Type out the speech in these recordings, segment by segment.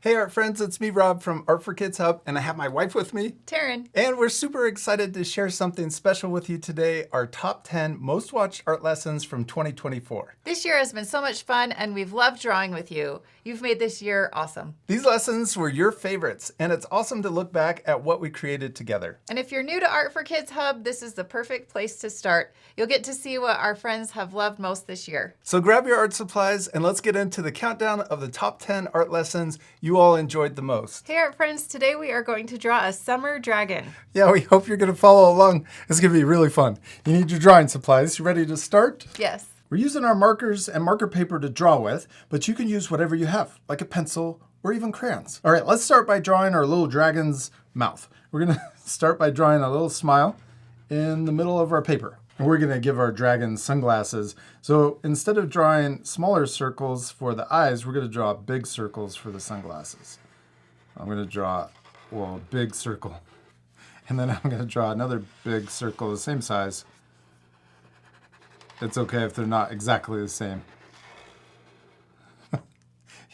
Hey art friends, it's me Rob from Art for Kids Hub, and I have my wife with me, Taryn. and we're super excited to share something special with you today, our top 10 most watched art lessons from 2024. This year has been so much fun and we've loved drawing with you. You've made this year awesome. These lessons were your favorites, and it's awesome to look back at what we created together. And if you're new to Art for Kids Hub, this is the perfect place to start. You'll get to see what our friends have loved most this year. So grab your art supplies and let's get into the countdown of the top 10 art lessons you all enjoyed the most. Hey art friends, today we are going to draw a summer dragon. Yeah, we hope you're going to follow along. It's going to be really fun. You need your drawing supplies. You ready to start? Yes. We're using our markers and marker paper to draw with, but you can use whatever you have, like a pencil or even crayons. All right, let's start by drawing our little dragon's mouth. We're gonna start by drawing a little smile in the middle of our paper. And we're gonna give our dragon sunglasses. So instead of drawing smaller circles for the eyes, we're gonna draw big circles for the sunglasses. I'm gonna draw, well, a big circle. And then I'm gonna draw another big circle the same size. It's okay if they're not exactly the same.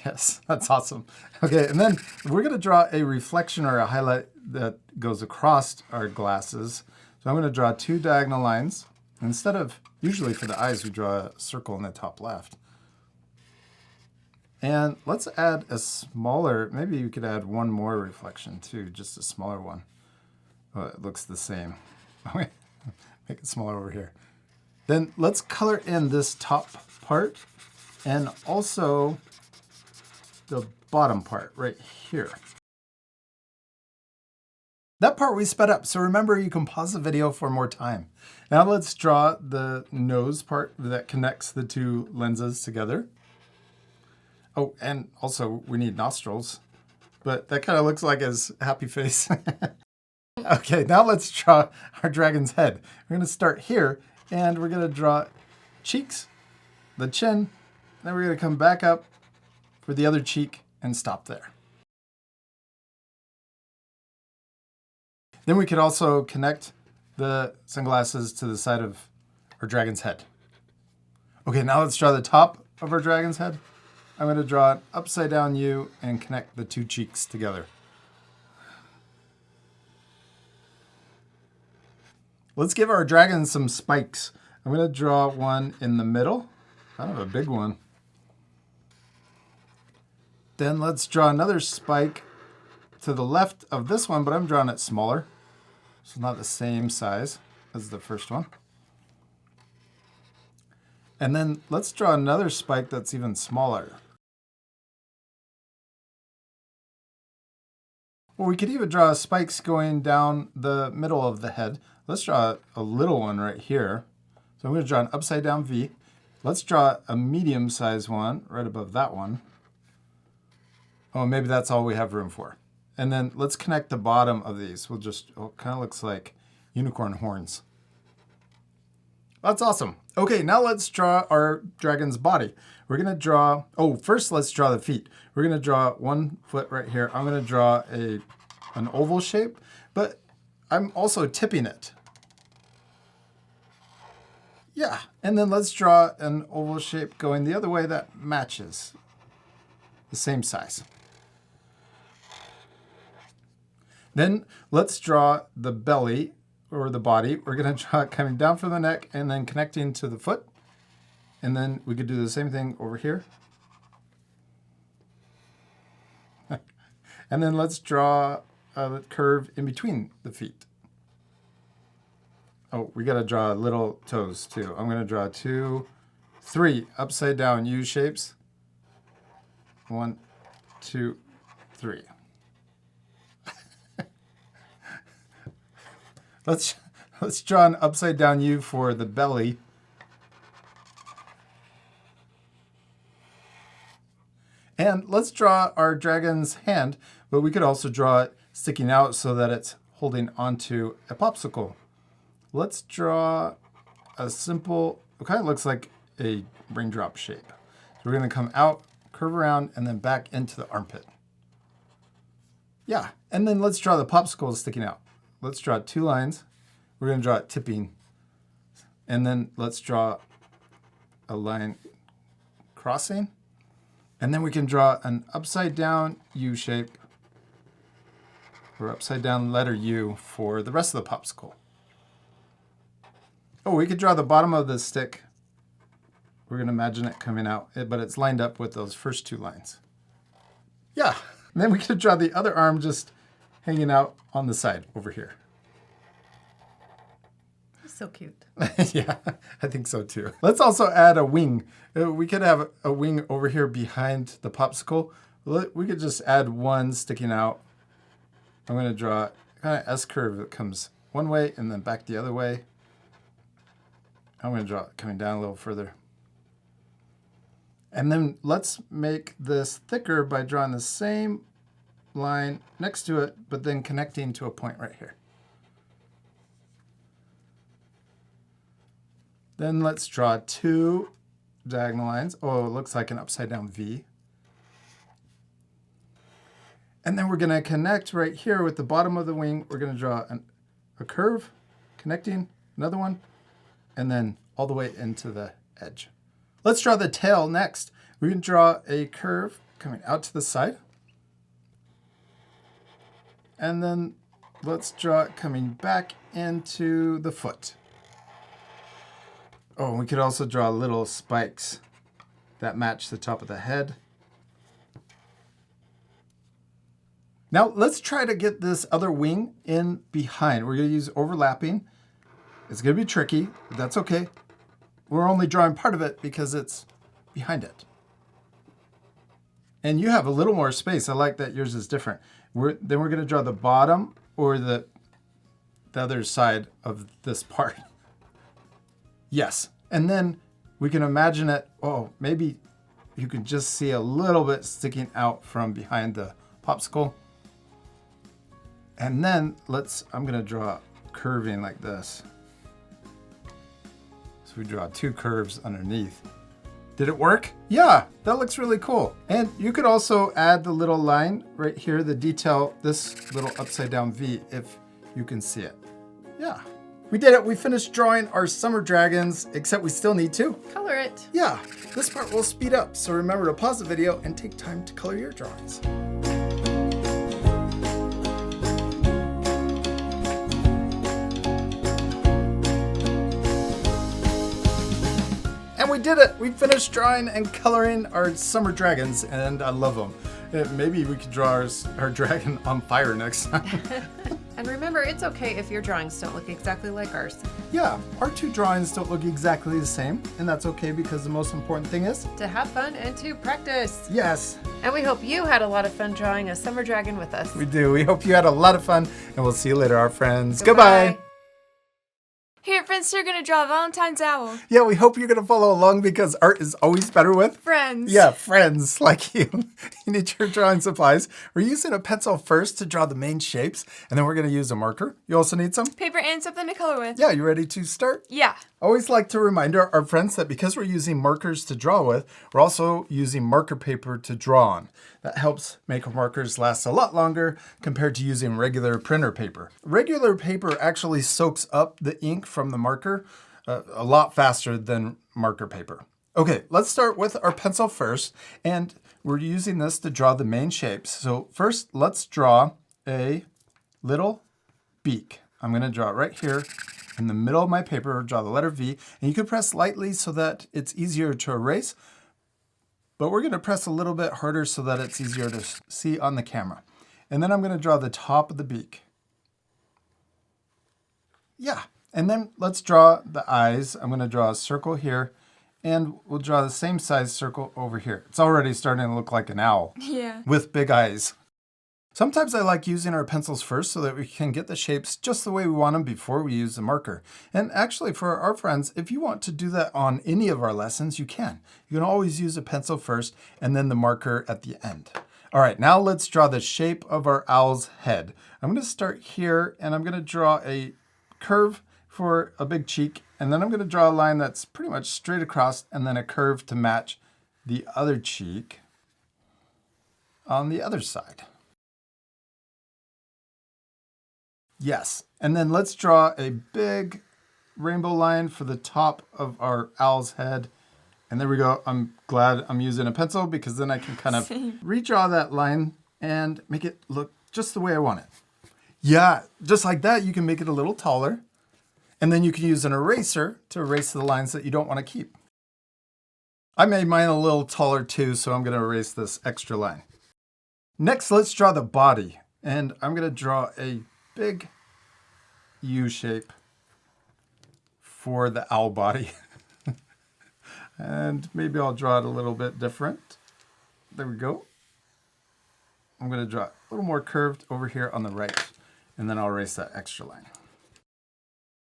Yes, that's awesome. Okay, and then we're going to draw a reflection or a highlight that goes across our glasses. So I'm going to draw two diagonal lines. Instead of, usually for the eyes, we draw a circle in the top left. And let's add a smaller, maybe you could add one more reflection too, just a smaller one. Oh, it looks the same. Make it smaller over here. Then let's color in this top part and also the bottom part right here. That part we sped up, so remember you can pause the video for more time. Now let's draw the nose part that connects the two lenses together. Oh, and also we need nostrils, but that kind of looks like his happy face. Okay, now let's draw our dragon's head. We're going to start here. And we're going to draw cheeks, the chin, then we're going to come back up for the other cheek and stop there. Then we could also connect the sunglasses to the side of our dragon's head. Okay, now let's draw the top of our dragon's head. I'm going to draw an upside down U and connect the two cheeks together. Let's give our dragon some spikes. I'm going to draw one in the middle, kind of a big one. Then let's draw another spike to the left of this one, but I'm drawing it smaller. So not the same size as the first one. And then let's draw another spike that's even smaller. Well, we could even draw spikes going down the middle of the head. Let's draw a little one right here. So I'm going to draw an upside down V. Let's draw a medium size one right above that one. Oh, maybe that's all we have room for. And then let's connect the bottom of these. We'll just, oh, it kind of looks like unicorn horns. That's awesome. Okay, now let's draw our dragon's body. We're going to draw, oh, first let's draw the feet. We're going to draw one foot right here. I'm going to draw an oval shape, but I'm also tipping it. Yeah, and then let's draw an oval shape going the other way that matches the same size. Then let's draw the belly or the body. We're going to draw it coming down from the neck and then connecting to the foot. And then we could do the same thing over here. And then let's draw a curve in between the feet. Oh, we got to draw little toes too. I'm going to draw 2, 3 upside down U shapes. 1, 2, 3. Let's draw an upside down U for the belly. And let's draw our dragon's hand, but we could also draw it sticking out so that it's holding onto a popsicle. Let's draw a simple, it kind of looks like a raindrop shape. So we're going to come out, curve around, and then back into the armpit. Yeah, and then let's draw the popsicle sticking out. Let's draw 2 lines. We're going to draw it tipping. And then let's draw a line crossing. And then we can draw an upside down U shape or upside down letter U for the rest of the popsicle. Oh, we could draw the bottom of the stick. We're going to imagine it coming out, but it's lined up with those first two lines. Yeah. And then we could draw the other arm just hanging out on the side over here. So cute. Yeah, I think so too. Let's also add a wing. We could have a wing over here behind the popsicle. We could just add one sticking out. I'm going to draw kind of S curve that comes one way and then back the other way. I'm going to draw it coming down a little further. And then let's make this thicker by drawing the same line next to it, but then connecting to a point right here. Then let's draw two diagonal lines. Oh, it looks like an upside down V. And then we're going to connect right here with the bottom of the wing. We're going to draw a curve, connecting, another one, and then all the way into the edge. Let's draw the tail next. We can draw a curve coming out to the side. And then let's draw it coming back into the foot. Oh, we could also draw little spikes that match the top of the head. Now let's try to get this other wing in behind. We're going to use overlapping. It's going to be tricky, but that's okay. We're only drawing part of it because it's behind it. And you have a little more space. I like that yours is different. Then we're going to draw the bottom or the other side of this part. Yes. And then we can imagine it. Oh, maybe you can just see a little bit sticking out from behind the popsicle. And then I'm going to draw curving like this. So we draw two curves underneath. Did it work? Yeah, that looks really cool. And you could also add the little line right here, the detail, this little upside down V, if you can see it. Yeah. We did it. We finished drawing our summer dragons, except we still need to color it. Yeah, this part will speed up. So remember to pause the video and take time to color your drawings. And we did it. We finished drawing and coloring our summer dragons, and I love them. Maybe we could draw our dragon on fire next time. And remember, it's okay if your drawings don't look exactly like ours. Yeah, our two drawings don't look exactly the same, and that's okay because the most important thing is to have fun and to practice. Yes. And we hope you had a lot of fun drawing a summer dragon with us. We do. We hope you had a lot of fun, and we'll see you later, our friends. Goodbye. Here at Friends, you're going to draw a Valentine's owl. Yeah, we hope you're going to follow along because art is always better with friends. Yeah, friends like you. You need your drawing supplies. We're using a pencil first to draw the main shapes, and then we're going to use a marker. You also need some paper and something to color with. Yeah, you ready to start? Yeah. Always like to remind our friends that because we're using markers to draw with, we're also using marker paper to draw on. That helps make our markers last a lot longer compared to using regular printer paper. Regular paper actually soaks up the ink from the marker a lot faster than marker paper. Okay, let's start with our pencil first, and we're using this to draw the main shapes. So first, let's draw a little beak. I'm going to draw it right here in the middle of my paper, draw the letter V, and you can press lightly so that it's easier to erase, but we're going to press a little bit harder so that it's easier to see on the camera. And then I'm going to draw the top of the beak. Yeah, and then let's draw the eyes. I'm going to draw a circle here, and we'll draw the same size circle over here. It's already starting to look like an owl. Yeah. With big eyes. Sometimes I like using our pencils first so that we can get the shapes just the way we want them before we use the marker. And actually for our friends, if you want to do that on any of our lessons, you can. You can always use a pencil first and then the marker at the end. All right, now let's draw the shape of our owl's head. I'm going to start here and I'm going to draw a curve for a big cheek. And then I'm going to draw a line that's pretty much straight across and then a curve to match the other cheek on the other side. Yes, and then let's draw a big rainbow line for the top of our owl's head And there we go. I'm glad I'm using a pencil because then I can kind of Same. redraw that line and make it look just the way I want it. Yeah, just like that, you can make it a little taller. And then you can use an eraser to erase the lines that you don't want to keep. I made mine a little taller too, so I'm going to erase this extra line. Next, let's draw the body. And I'm going to draw a big U shape for the owl body. And maybe I'll draw it a little bit different. There we go. I'm going to draw it a little more curved over here on the right. And then I'll erase that extra line.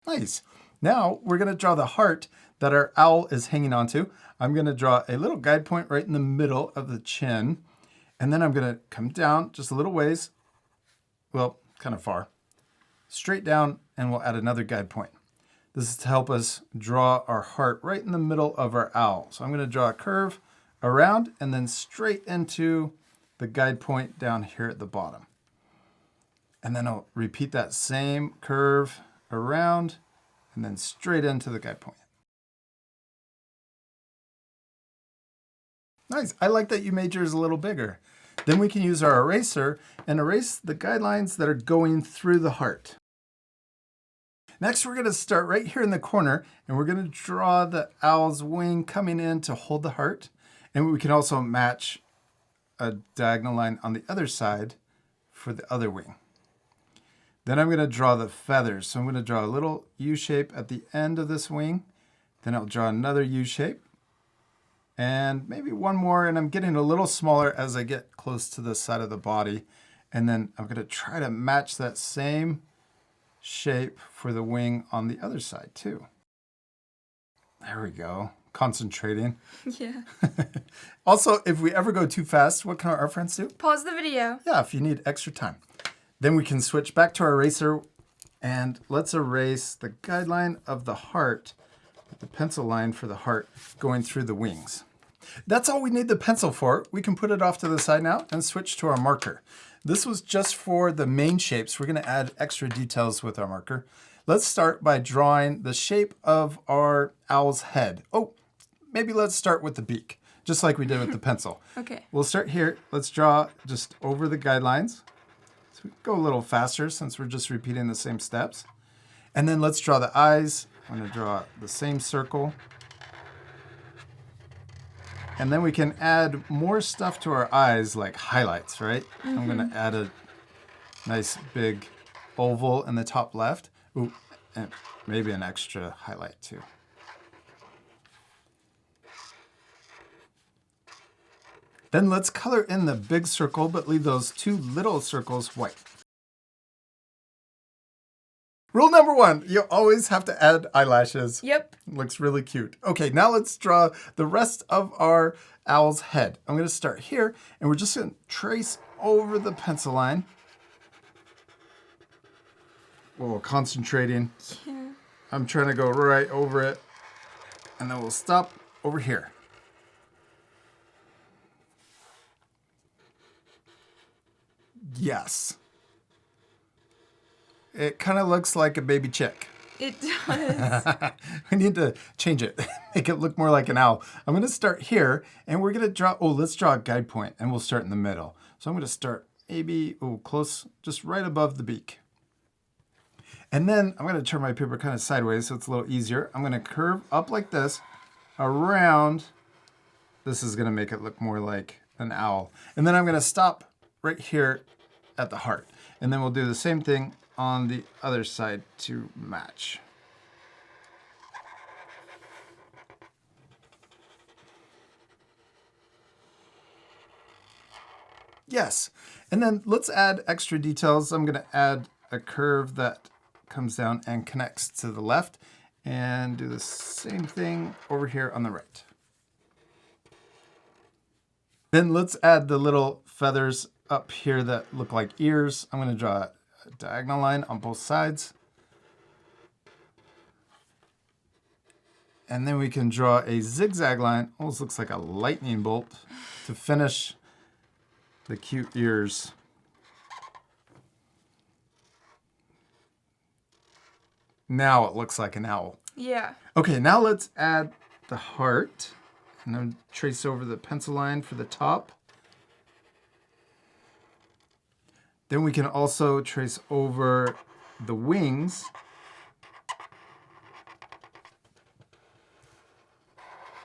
Nice. Now we're going to draw the heart that our owl is hanging onto. I'm going to draw a little guide point right in the middle of the chin. And then I'm going to come down just a little ways. Well, kind of far. Straight down, and we'll add another guide point. This is to help us draw our heart right in the middle of our owl. So I'm going to draw a curve around and then straight into the guide point down here at the bottom. And then I'll repeat that same curve around and then straight into the guide point. Nice. I like that you made yours a little bigger. Then we can use our eraser and erase the guidelines that are going through the heart. Next, we're going to start right here in the corner, and we're going to draw the owl's wing coming in to hold the heart. And we can also match a diagonal line on the other side for the other wing. Then I'm going to draw the feathers. So I'm going to draw a little U shape at the end of this wing. Then I'll draw another U shape. And maybe one more, and I'm getting a little smaller as I get close to the side of the body. And then I'm going to try to match that same shape for the wing on the other side too. There we go. Concentrating. Yeah. Also, if we ever go too fast, what can our friends do? Pause the video. Yeah, if you need extra time. Then we can switch back to our eraser and let's erase the guideline of the heart, the pencil line for the heart going through the wings. That's all we need the pencil for. We can put it off to the side now and switch to our marker. This was just for the main shapes. We're going to add extra details with our marker. Let's start by drawing the shape of our owl's head. Oh, maybe let's start with the beak, just like we did with the pencil. Okay. We'll start here. Let's draw just over the guidelines. So we go a little faster since we're just repeating the same steps. And then let's draw the eyes. I'm going to draw the same circle. And then we can add more stuff to our eyes, like highlights, right? Mm-hmm. I'm going to add a nice big oval in the top left. Ooh, and maybe an extra highlight too. Then let's color in the big circle, but leave those two little circles white. Rule number 1, you always have to add eyelashes. Yep. Looks really cute. Okay, now let's draw the rest of our owl's head. I'm going to start here, and we're just going to trace over the pencil line. Oh, concentrating. Yeah. I'm trying to go right over it, and then we'll stop over here. Yes. It kind of looks like a baby chick. It does. We need to change it, make it look more like an owl. I'm going to start here, and we're going to draw, let's draw a guide point, and we'll start in the middle. So I'm going to start maybe, close, just right above the beak. And then I'm going to turn my paper kind of sideways so it's a little easier. I'm going to curve up like this, around. This is going to make it look more like an owl. And then I'm going to stop right here at the heart. And then we'll do the same thing on the other side to match. Yes, and then let's add extra details. I'm going to add a curve that comes down and connects to the left and do the same thing over here on the right. Then let's add the little feathers up here that look like ears. I'm going to draw a diagonal line on both sides. And then we can draw a zigzag line, almost looks like a lightning bolt, to finish the cute ears. Now it looks like an owl. Yeah. Okay, now let's add the heart. And then trace over the pencil line for the top. Then we can also trace over the wings.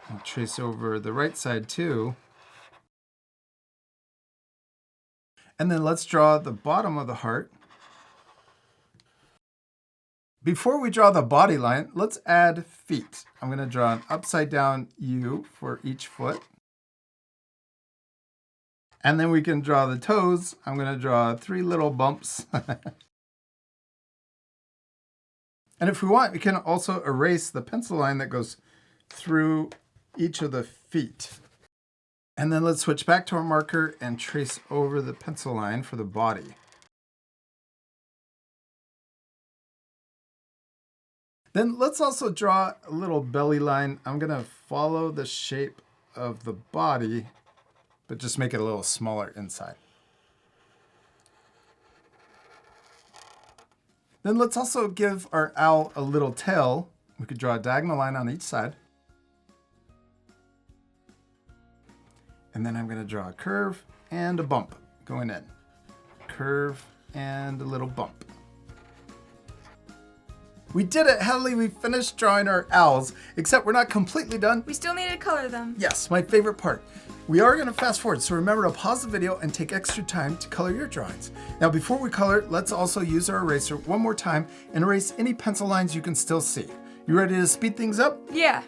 I'll trace over the right side too. And then let's draw the bottom of the heart. Before we draw the body line, let's add feet. I'm going to draw an upside down U for each foot. And then we can draw the toes. I'm going to draw 3 little bumps. And if we want, we can also erase the pencil line that goes through each of the feet. And then let's switch back to our marker and trace over the pencil line for the body. Then let's also draw a little belly line. I'm going to follow the shape of the body, but just make it a little smaller inside. Then let's also give our owl a little tail. We could draw a diagonal line on each side. And then I'm going to draw a curve and a bump going in. Curve and a little bump. We did it, Hadley. We finished drawing our owls, except we're not completely done. We still need to color them. Yes, my favorite part. We are going to fast forward, so remember to pause the video and take extra time to color your drawings. Now, before we color, let's also use our eraser one more time and erase any pencil lines you can still see. You ready to speed things up? Yeah.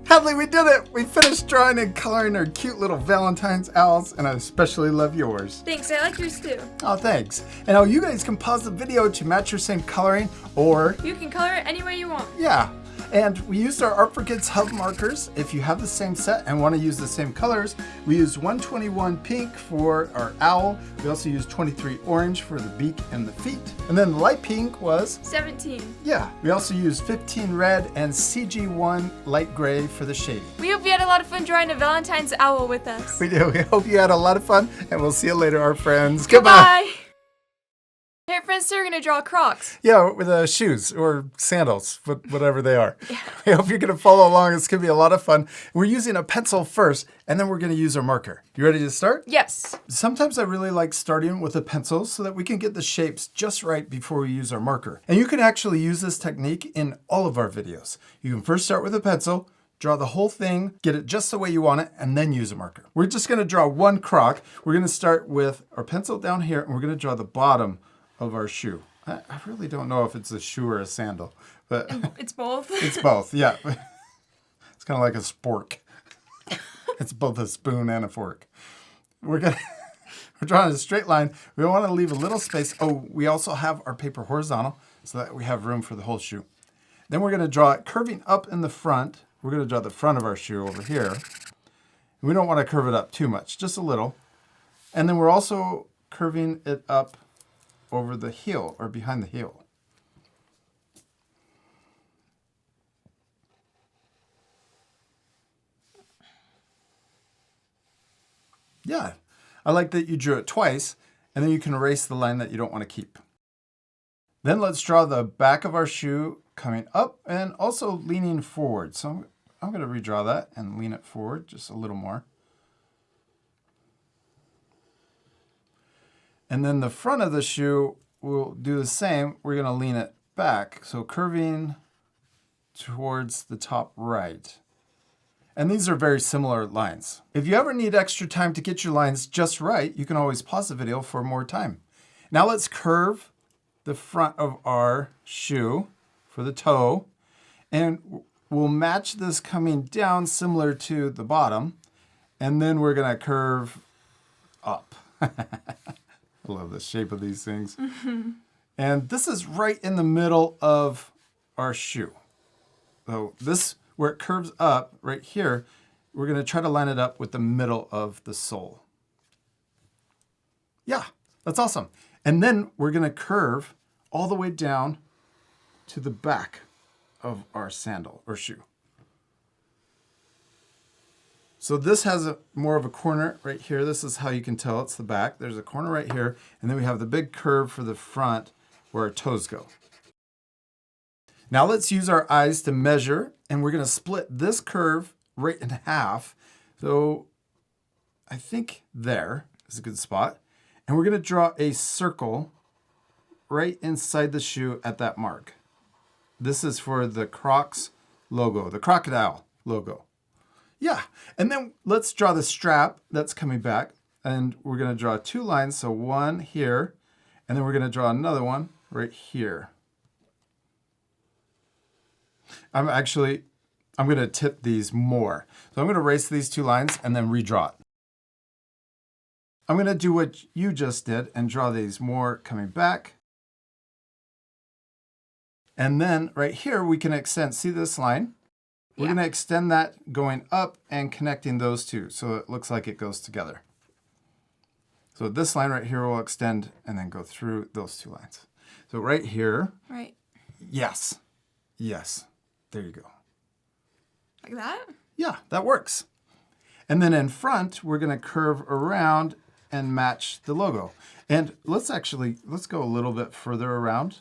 Hadley, we did it! We finished drawing and coloring our cute little Valentine's owls, and I especially love yours. Thanks, I like yours too. Oh, thanks. And now you guys can pause the video to match your same coloring, or... You can color it any way you want. Yeah. And we used our Art for Kids hub markers. If you have the same set and want to use the same colors, we used 121 pink for our owl. We also used 23 orange for the beak and the feet. And then the light pink was... 17. Yeah. We also used 15 red and CG1 light gray for the shading. We hope you had a lot of fun drawing a Valentine's owl with us. We do. We hope you had a lot of fun, and we'll see you later, our friends. Goodbye. Hey friends, so we're going to draw Crocs. Yeah, with shoes or sandals, whatever they are. Yeah. I hope you're going to follow along. It's going to be a lot of fun. We're using a pencil first, and then we're going to use our marker. You ready to start? Yes. Sometimes I really like starting with a pencil so that we can get the shapes just right before we use our marker. And you can actually use this technique in all of our videos. You can first start with a pencil, draw the whole thing, get it just the way you want it, and then use a marker. We're just going to draw one croc. We're going to start with our pencil down here, and we're going to draw the bottom of our shoe. I really don't know if it's a shoe or a sandal, but it's both. It's both, yeah. It's kind of like a spork. It's both a spoon and a fork. We're drawing a straight line. We want to leave a little space. Oh, we also have our paper horizontal so that we have room for the whole shoe. Then we're going to draw it curving up in the front. We're going to draw the front of our shoe over here. We don't want to curve it up too much, just a little. And then we're also curving it up over the heel or behind the heel. Yeah, I like that you drew it twice, and then you can erase the line that you don't want to keep. Then let's draw the back of our shoe coming up and also leaning forward. So I'm going to redraw that and lean it forward just a little more. And then the front of the shoe, we'll do the same. We're going to lean it back, so curving towards the top right. And these are very similar lines. If you ever need extra time to get your lines just right, you can always pause the video for more time. Now let's curve the front of our shoe for the toe, and we'll match this coming down similar to the bottom, and then we're going to curve up. I love the shape of these things. Mm-hmm. And this is right in the middle of our shoe. So this, where it curves up right here, we're going to try to line it up with the middle of the sole. Yeah, that's awesome. And then we're going to curve all the way down to the back of our sandal or shoe. So this has more of a corner right here. This is how you can tell it's the back. There's a corner right here, and then we have the big curve for the front where our toes go. Now let's use our eyes to measure, and we're going to split this curve right in half. So I think there is a good spot. And we're going to draw a circle right inside the shoe at that mark. This is for the Crocs logo, the crocodile logo. Yeah, and then let's draw the strap that's coming back. And we're going to draw 2 lines, so one here, and then we're going to draw another one right here. I'm going to tip these more. So I'm going to erase these 2 lines and then redraw it. I'm going to do what you just did and draw these more coming back. And then right here, we can extend, see this line? We're going to extend that going up and connecting those two. So it looks like it goes together. So this line right here will extend and then go through those 2 lines. So right here. Right. Yes. Yes. There you go. Like that? Yeah, that works. And then in front, we're going to curve around and match the logo. And let's go a little bit further around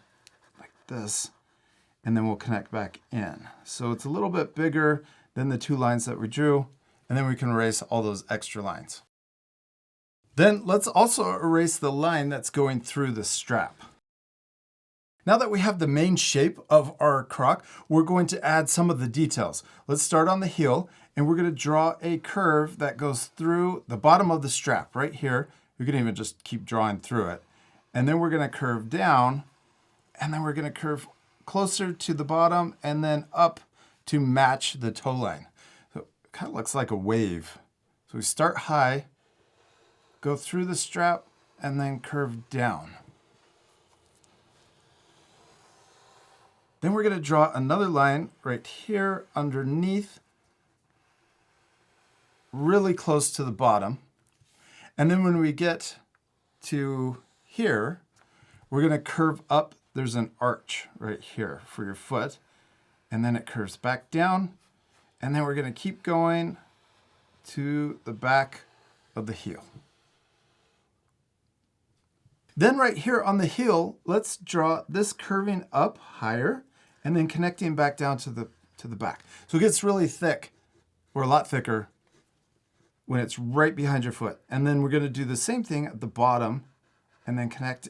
like this, and then we'll connect back in. So it's a little bit bigger than the 2 lines that we drew, and then we can erase all those extra lines. Then let's also erase the line that's going through the strap. Now that we have the main shape of our croc, we're going to add some of the details. Let's start on the heel, and we're going to draw a curve that goes through the bottom of the strap right here. We can even just keep drawing through it. And then we're going to curve down, and then we're going to curve closer to the bottom and then up to match the toe line. So it kind of looks like a wave. So we start high, go through the strap, and then curve down. Then we're going to draw another line right here underneath, really close to the bottom. And then when we get to here, we're going to curve up. There's an arch right here for your foot. And then it curves back down. And then we're going to keep going to the back of the heel. Then right here on the heel, let's draw this curving up higher and then connecting back down to the back. So it gets really thick, or a lot thicker, when it's right behind your foot. And then we're going to do the same thing at the bottom and then connect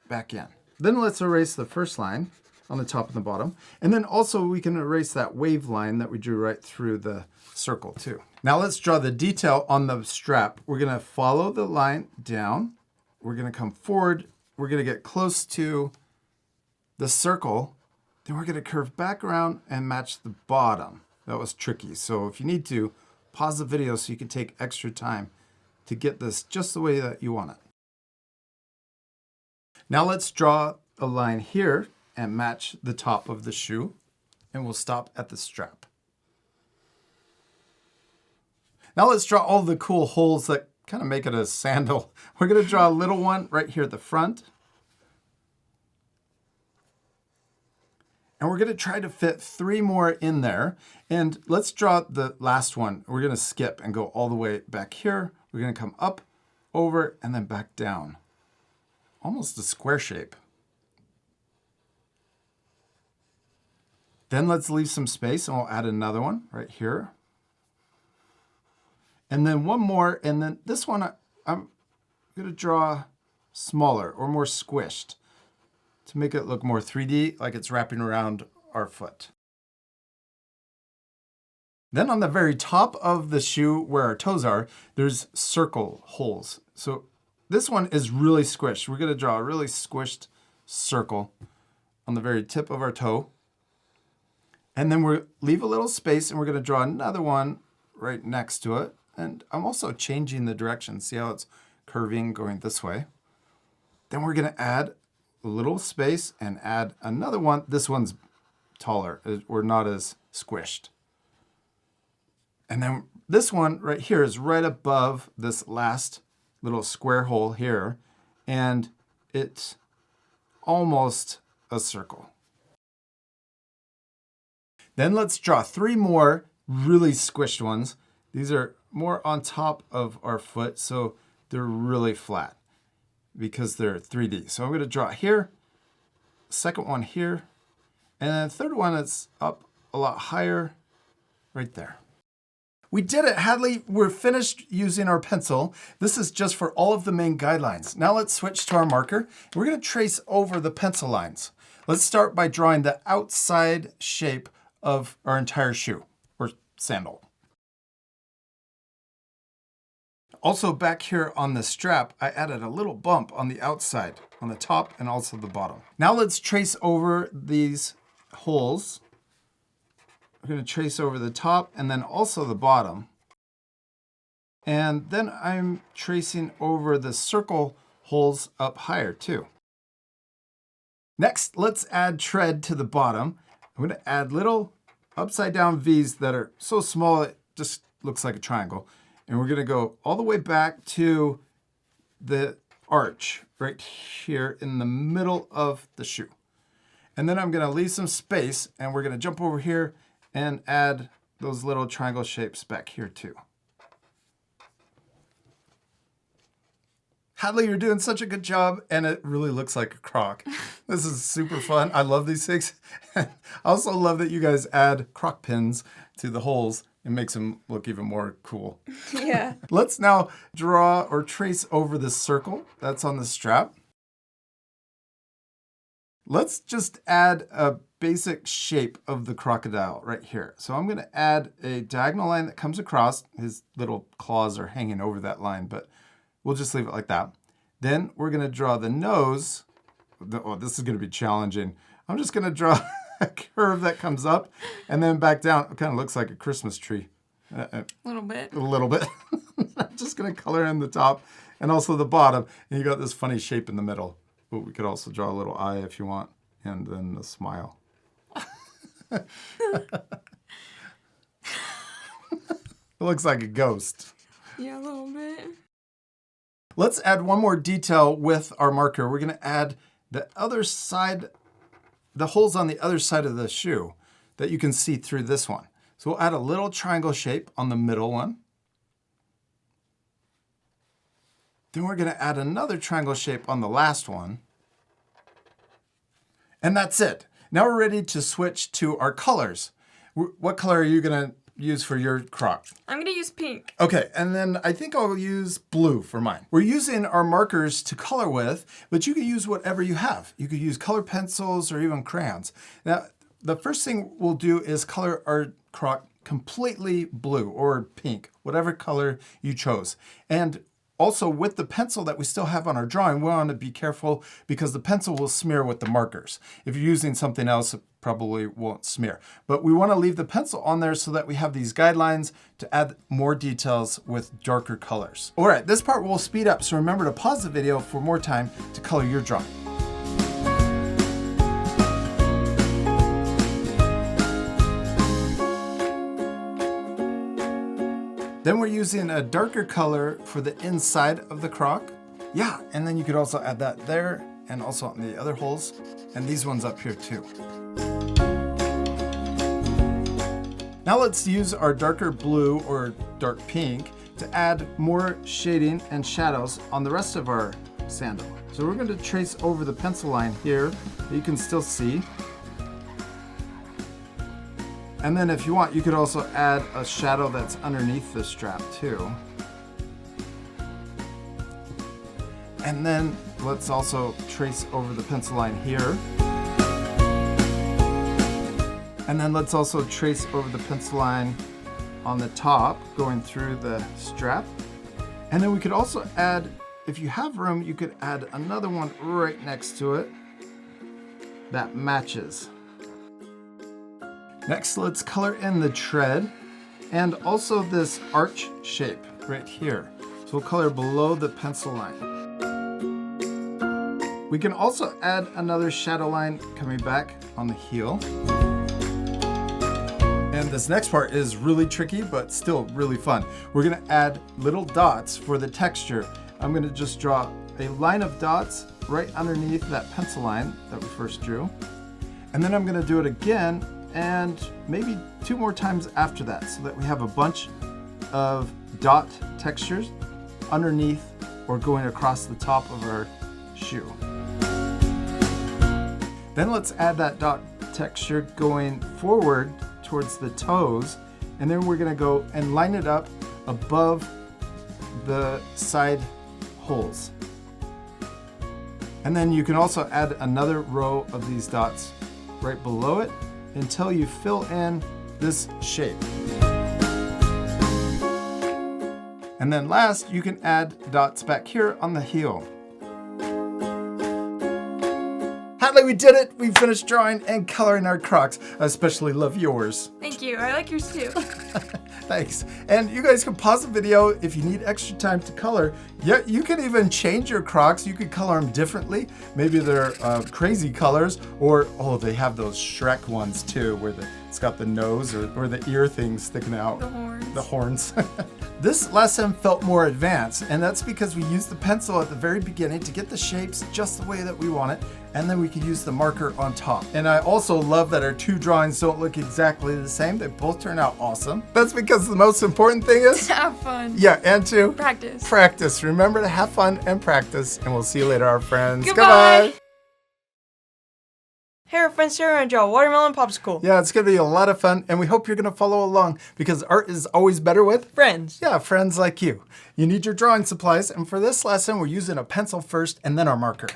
back in. Then let's erase the first line on the top and the bottom. And then also we can erase that wave line that we drew right through the circle too. Now let's draw the detail on the strap. We're going to follow the line down. We're going to come forward. We're going to get close to the circle. Then we're going to curve back around and match the bottom. That was tricky. So if you need to, pause the video so you can take extra time to get this just the way that you want it. Now let's draw a line here and match the top of the shoe. And we'll stop at the strap. Now let's draw all the cool holes that kind of make it a sandal. We're going to draw a little one right here at the front. And we're going to try to fit 3 more in there. And let's draw the last one. We're going to skip and go all the way back here. We're going to come up, over, and then back down. Almost a square shape. Then let's leave some space and we'll add another one right here. And then one more, and then this one I'm going to draw smaller or more squished to make it look more 3D, like it's wrapping around our foot. Then on the very top of the shoe where our toes are, there's circle holes. So this one is really squished. We're going to draw a really squished circle on the very tip of our toe. And then we'll leave a little space and we're going to draw another one right next to it. And I'm also changing the direction. See how it's curving going this way? Then we're going to add a little space and add another one. This one's taller or not as squished. And then this one right here is right above this last little square hole here. And it's almost a circle. Then let's draw 3 more really squished ones. These are more on top of our foot, so they're really flat because they're 3D. So I'm going to draw here, second one here, and then the third one is up a lot higher right there. We did it, Hadley. We're finished using our pencil. This is just for all of the main guidelines. Now let's switch to our marker. We're going to trace over the pencil lines. Let's start by drawing the outside shape of our entire shoe or sandal. Also back here on the strap, I added a little bump on the outside, on the top and also the bottom. Now let's trace over these holes. We're going to trace over the top and then also the bottom. And then I'm tracing over the circle holes up higher too. Next, let's add tread to the bottom. I'm going to add little upside down V's that are so small it just looks like a triangle. And we're going to go all the way back to the arch right here in the middle of the shoe. And then I'm going to leave some space and we're going to jump over here and add those little triangle shapes back here too. Hadley, you're doing such a good job, and it really looks like a croc. This is super fun. I love these things. I also love that you guys add croc pins to the holes. It makes them look even more cool. Yeah. Let's now draw or trace over the circle that's on the strap. Let's just add a basic shape of the crocodile right here. So I'm going to add a diagonal line that comes across. His little claws are hanging over that line, but we'll just leave it like that. Then we're going to draw the nose. Oh, this is going to be challenging. I'm just going to draw a curve that comes up and then back down. It kind of looks like a Christmas tree. A little bit. A little bit. I'm just going to color in the top and also the bottom. And you got this funny shape in the middle. But we could also draw a little eye if you want, and then a smile. It looks like a ghost. Yeah, a little bit. Let's add one more detail with our marker. We're going to add the other side, the holes on the other side of the shoe that you can see through this one. So we'll add a little triangle shape on the middle one. Then we're going to add another triangle shape on the last one. And that's it. Now we're ready to switch to our colors. What color are you going to use for your croc? I'm going to use pink. Okay, and then I think I'll use blue for mine. We're using our markers to color with, but you can use whatever you have. You could use color pencils or even crayons. Now, the first thing we'll do is color our croc completely blue or pink, whatever color you chose. And also with the pencil that we still have on our drawing, we want to be careful because the pencil will smear with the markers. If you're using something else, it probably won't smear. But we want to leave the pencil on there so that we have these guidelines to add more details with darker colors. All right, this part will speed up, so remember to pause the video for more time to color your drawing. Then we're using a darker color for the inside of the croc. Yeah, and then you could also add that there and also on the other holes and these ones up here too. Now let's use our darker blue or dark pink to add more shading and shadows on the rest of our sandal. So we're going to trace over the pencil line here that you can still see. And then if you want, you could also add a shadow that's underneath the strap too. And then let's also trace over the pencil line here. And then let's also trace over the pencil line on the top, going through the strap. And then we could also add, if you have room, you could add another one right next to it that matches. Next, let's color in the tread and also this arch shape right here. So we'll color below the pencil line. We can also add another shadow line coming back on the heel. And this next part is really tricky, but still really fun. We're gonna add little dots for the texture. I'm gonna just draw a line of dots right underneath that pencil line that we first drew. And then I'm gonna do it again and maybe 2 more times after that so that we have a bunch of dot textures underneath or going across the top of our shoe. Then let's add that dot texture going forward towards the toes, and then we're going to go and line it up above the side holes. And then you can also add another row of these dots right below it until you fill in this shape. And then last, you can add dots back here on the heel. Hadley, we did it! We finished drawing and coloring our Crocs. I especially love yours. Thank you. I like yours too. Thanks. And you guys can pause the video if you need extra time to color. Yeah, you can even change your Crocs. You could color them differently. Maybe they're crazy colors, or oh, they have those Shrek ones too, where it's got the nose or the ear thing sticking out. The horns. The horns. This lesson felt more advanced, and that's because we used the pencil at the very beginning to get the shapes just the way that we want it, and then we could use the marker on top. And I also love that our two drawings don't look exactly the same. They both turn out awesome. That's because the most important thing is Have fun. yeah, and to Practice. practice. Remember to have fun and practice, and we'll see you later, our friends. Goodbye. Hey, our friends, here we're gonna draw a watermelon popsicle. Yeah, it's gonna be a lot of fun, and we hope you're gonna follow along because art is always better with Friends. yeah, friends like you. You need your drawing supplies, and for this lesson, we're using a pencil first and then our marker.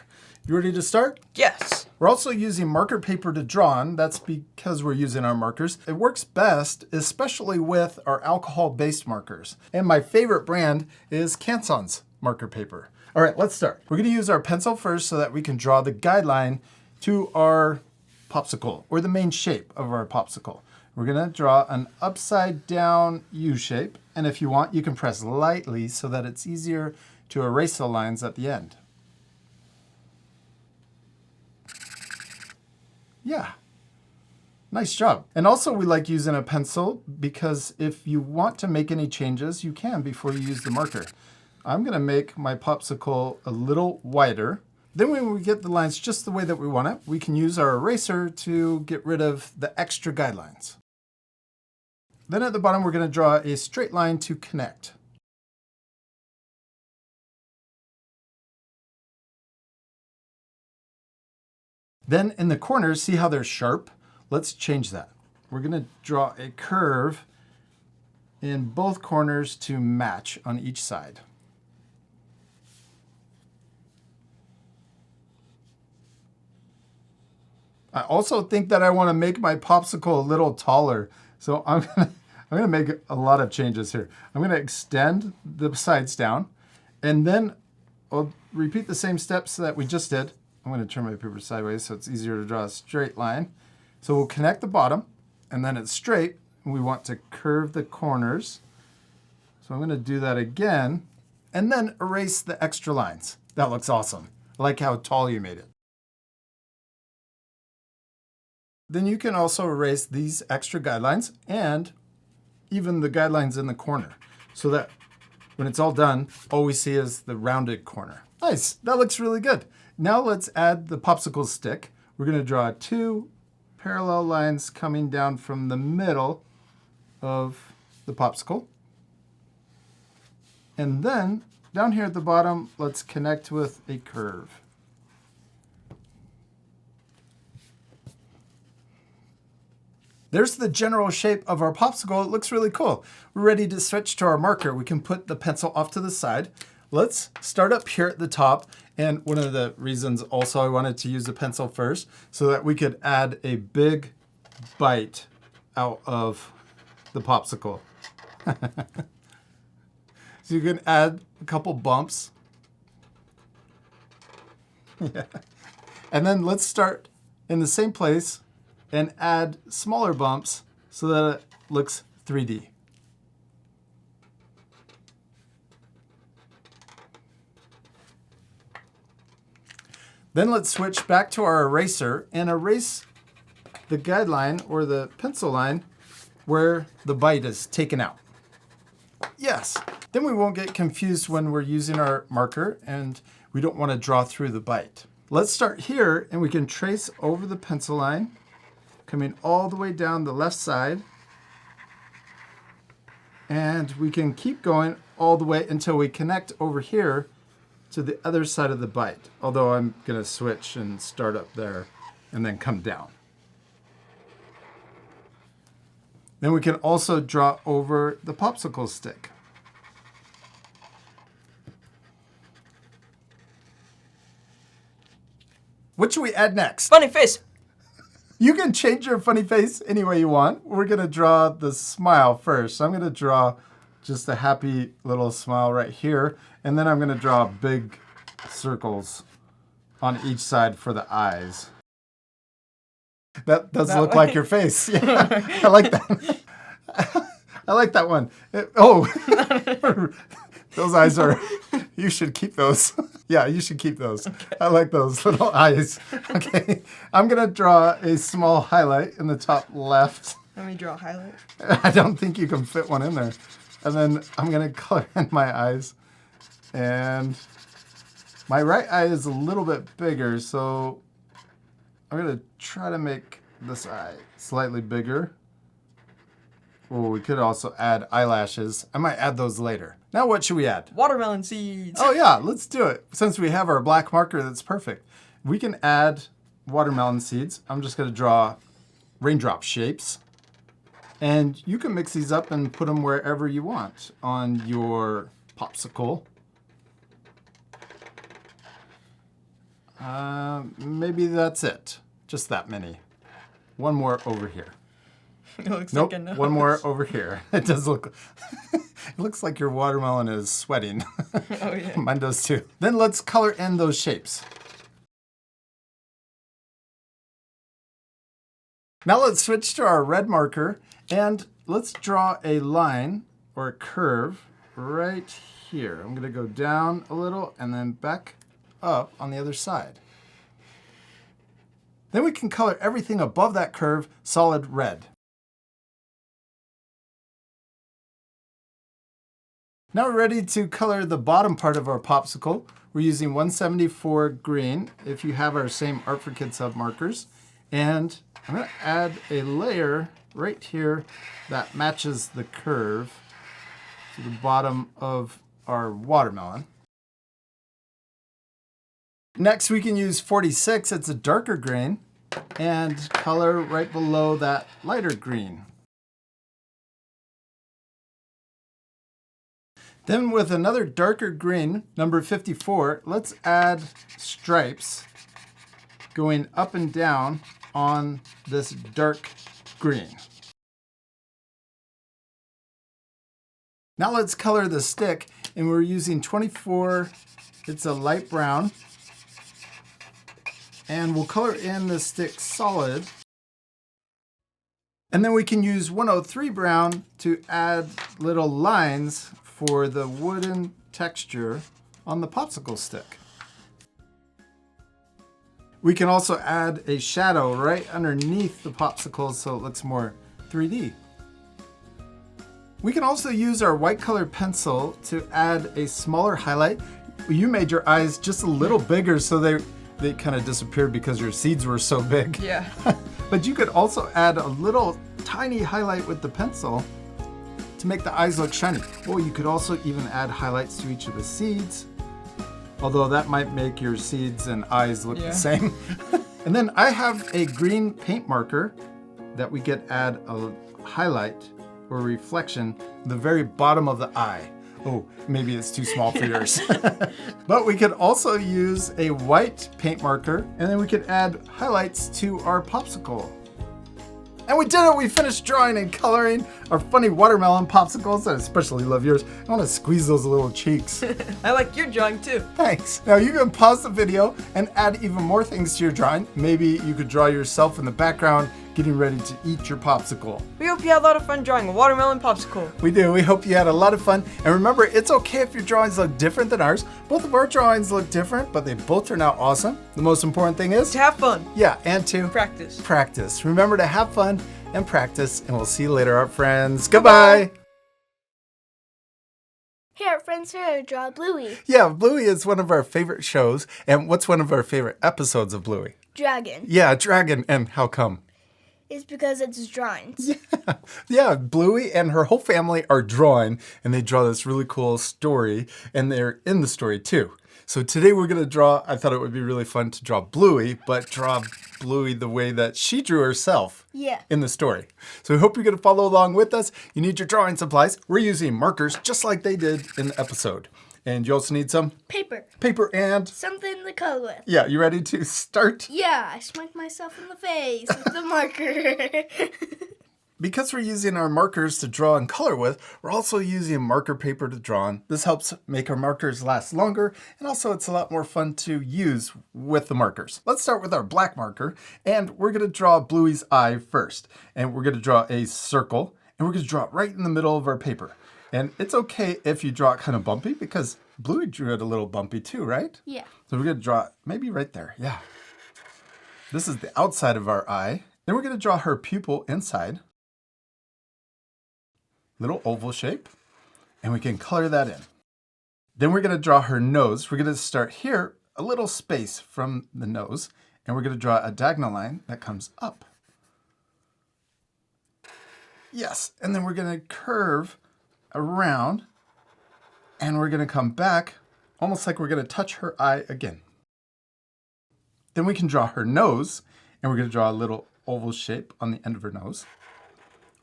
You ready to start? Yes. We're also using marker paper to draw on. That's because we're using our markers. It works best, especially with our alcohol-based markers. And my favorite brand is Canson's marker paper. All right, let's start. We're gonna use our pencil first so that we can draw the guideline to our popsicle, or the main shape of our popsicle. We're gonna draw an upside down U shape, and if you want, you can press lightly so that it's easier to erase the lines at the end. Yeah, nice job. And also we like using a pencil because if you want to make any changes, you can before you use the marker. I'm gonna make my popsicle a little wider. Then when we get the lines just the way that we want it, we can use our eraser to get rid of the extra guidelines. Then at the bottom, we're gonna draw a straight line to connect. Then in the corners, see how they're sharp? Let's change that. We're gonna draw a curve in both corners to match on each side. I also think that I wanna make my popsicle a little taller. So I'm gonna make a lot of changes here. I'm gonna extend the sides down, and then I'll repeat the same steps that we just did. I'm gonna turn my paper sideways so it's easier to draw a straight line. So we'll connect the bottom, and then it's straight. We want to curve the corners. So I'm gonna do that again, and then erase the extra lines. That looks awesome. I like how tall you made it. Then you can also erase these extra guidelines and even the guidelines in the corner so that when it's all done, all we see is the rounded corner. Nice, that looks really good. Now let's add the popsicle stick. We're gonna draw two parallel lines coming down from the middle of the popsicle. And then down here at the bottom, let's connect with a curve. There's the general shape of our popsicle. It looks really cool. We're ready to switch to our marker. We can put the pencil off to the side. Let's start up here at the top. And one of the reasons also I wanted to use the pencil first so that we could add a big bite out of the popsicle. So you can add a couple bumps. Yeah. And then let's start in the same place and add smaller bumps so that it looks 3D. Then let's switch back to our eraser and erase the guideline or the pencil line where the bite is taken out. Yes, then we won't get confused when we're using our marker and we don't want to draw through the bite. Let's start here and we can trace over the pencil line, coming all the way down the left side And we can keep going all the way until we connect over here to the other side of the bite. Although I'm going to switch and start up there and then come down. Then we can also draw over the popsicle stick. What should we add next? Funny face. You can change your funny face any way you want. We're going to draw the smile first. So I'm going to draw just a happy little smile right here. And then I'm going to draw big circles on each side for the eyes. That does look like your face. Yeah, I like that. I like that one. Those eyes are, you should keep those. Yeah, you should keep those. Okay. I like those little eyes. Okay, I'm going to draw a small highlight in the top left. Let me draw a highlight. I don't think you can fit one in there. And then I'm going to color in my eyes. And my right eye is a little bit bigger, so I'm going to try to make this eye slightly bigger. Oh, we could also add eyelashes. I might add those later. Now what should we add? Watermelon seeds. Oh yeah, let's do it. Since we have our black marker, that's perfect. We can add watermelon seeds. I'm just going to draw raindrop shapes. And you can mix these up and put them wherever you want on your popsicle. Maybe that's it. Just that many. One more over here. It looks Nope, like a nose. one more over here. It does look, it looks like your watermelon is sweating. Oh, yeah. Mine does too. Then let's color in those shapes. Now let's switch to our red marker and let's draw a line or a curve right here. I'm going to go down a little and then back up on the other side. Then we can color everything above that curve solid red. Now we're ready to color the bottom part of our popsicle. We're using 174 green if you have our same Art for Kids Hub markers. And I'm going to add a layer right here that matches the curve to the bottom of our watermelon. Next we can use 46, it's a darker green, and color right below that lighter green. Then with another darker green, number 54, let's add stripes going up and down on this dark green. Now let's color the stick, and we're using 24, it's a light brown, and we'll color in the stick solid. And then we can use 103 brown to add little lines for the wooden texture on the popsicle stick. We can also add a shadow right underneath the popsicle so it looks more 3D. We can also use our white color pencil to add a smaller highlight. You made your eyes just a little bigger so they kind of disappeared because your seeds were so big. Yeah. But you could also add a little tiny highlight with the pencil to make the eyes look shiny. Or you could also even add highlights to each of the seeds, although that might make your seeds and eyes look the same. And then I have a green paint marker that we could add a highlight or reflection at the very bottom of the eye. Oh, maybe it's too small for yours. But we could also use a white paint marker, and then we could add highlights to our popsicle. And we did it! We finished drawing and coloring our funny watermelon popsicles. I especially love yours. I want to squeeze those little cheeks. I like your drawing too. Thanks. Now you can pause the video and add even more things to your drawing. Maybe you could draw yourself in the background getting ready to eat your popsicle. We hope you had a lot of fun drawing a watermelon popsicle. We do. We hope you had a lot of fun. And remember, it's okay if your drawings look different than ours. Both of our drawings look different, but they both turn out awesome. The most important thing is To have fun. yeah, and to Practice. Remember to have fun and practice, and we'll see you later, our friends. Goodbye. Here, friends, we're gonna draw Bluey. Yeah, Bluey is one of our favorite shows. And what's one of our favorite episodes of Bluey? Dragon. Yeah, Dragon. And how come? is because it's drawings. Yeah, Bluey and her whole family are drawing, and they draw this really cool story, and they're in the story too. So today we're going to draw, I thought it would be really fun to draw Bluey, but draw Bluey the way that she drew herself in the story. So we hope you're going to follow along with us. You need your drawing supplies. We're using markers just like they did in the episode. And you also need some Paper. paper and... Something to color with. Yeah, you ready to start? Yeah, I smacked myself in the face with the marker. Because we're using our markers to draw and color with, we're also using marker paper to draw on. This helps make our markers last longer, and also it's a lot more fun to use with the markers. Let's start with our black marker, and we're going to draw Bluey's eye first. And we're going to draw a circle, and we're going to draw it right in the middle of our paper. And it's okay if you draw it kind of bumpy, because Bluey drew it a little bumpy too, right? Yeah. So we're going to draw it maybe right there, yeah. This is the outside of our eye. Then we're going to draw her pupil inside. Little oval shape, and we can color that in. Then we're going to draw her nose. We're going to start here, a little space from the nose, and we're going to draw a diagonal line that comes up. Yes, and then we're going to curve around, and we're going to come back, almost like we're going to touch her eye again. Then we can draw her nose, and we're going to draw a little oval shape on the end of her nose.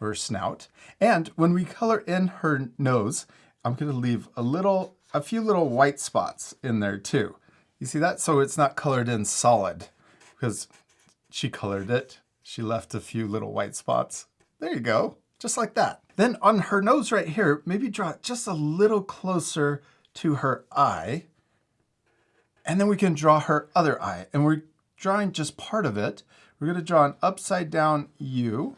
Or snout. And when we color in her nose, I'm going to leave a few little white spots in there too. You see that? So it's not colored in solid because she colored it. She left a few little white spots. There you go. Just like that. Then on her nose right here, maybe draw it just a little closer to her eye. And then we can draw her other eye. And we're drawing just part of it. We're going to draw an upside down U.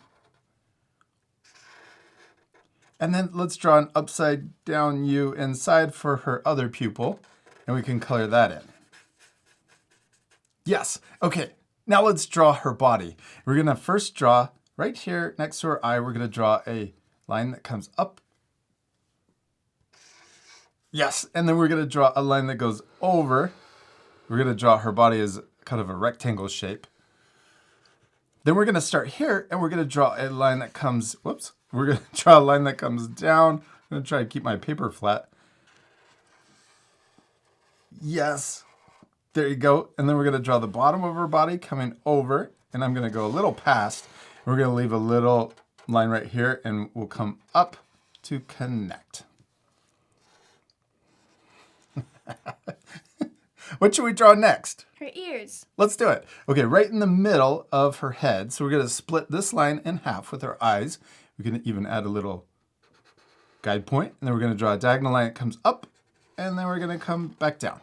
And then let's draw an upside down U inside for her other pupil, and we can color that in. Yes, okay, now let's draw her body. We're gonna first draw right here next to her eye, we're gonna draw a line that comes up. Yes, and then we're gonna draw a line that goes over. We're gonna draw her body as kind of a rectangle shape. Then we're gonna start here, and we're gonna draw a line that comes, whoops. We're going to draw a line that comes down. I'm going to try to keep my paper flat. Yes. There you go. And then we're going to draw the bottom of her body coming over. And I'm going to go a little past. We're going to leave a little line right here. And we'll come up to connect. What should we draw next? Her ears. Let's do it. Okay, right in the middle of her head. So we're going to split this line in half with her eyes. We can even add a little guide point, and then we're going to draw a diagonal line that comes up, and then we're going to come back down.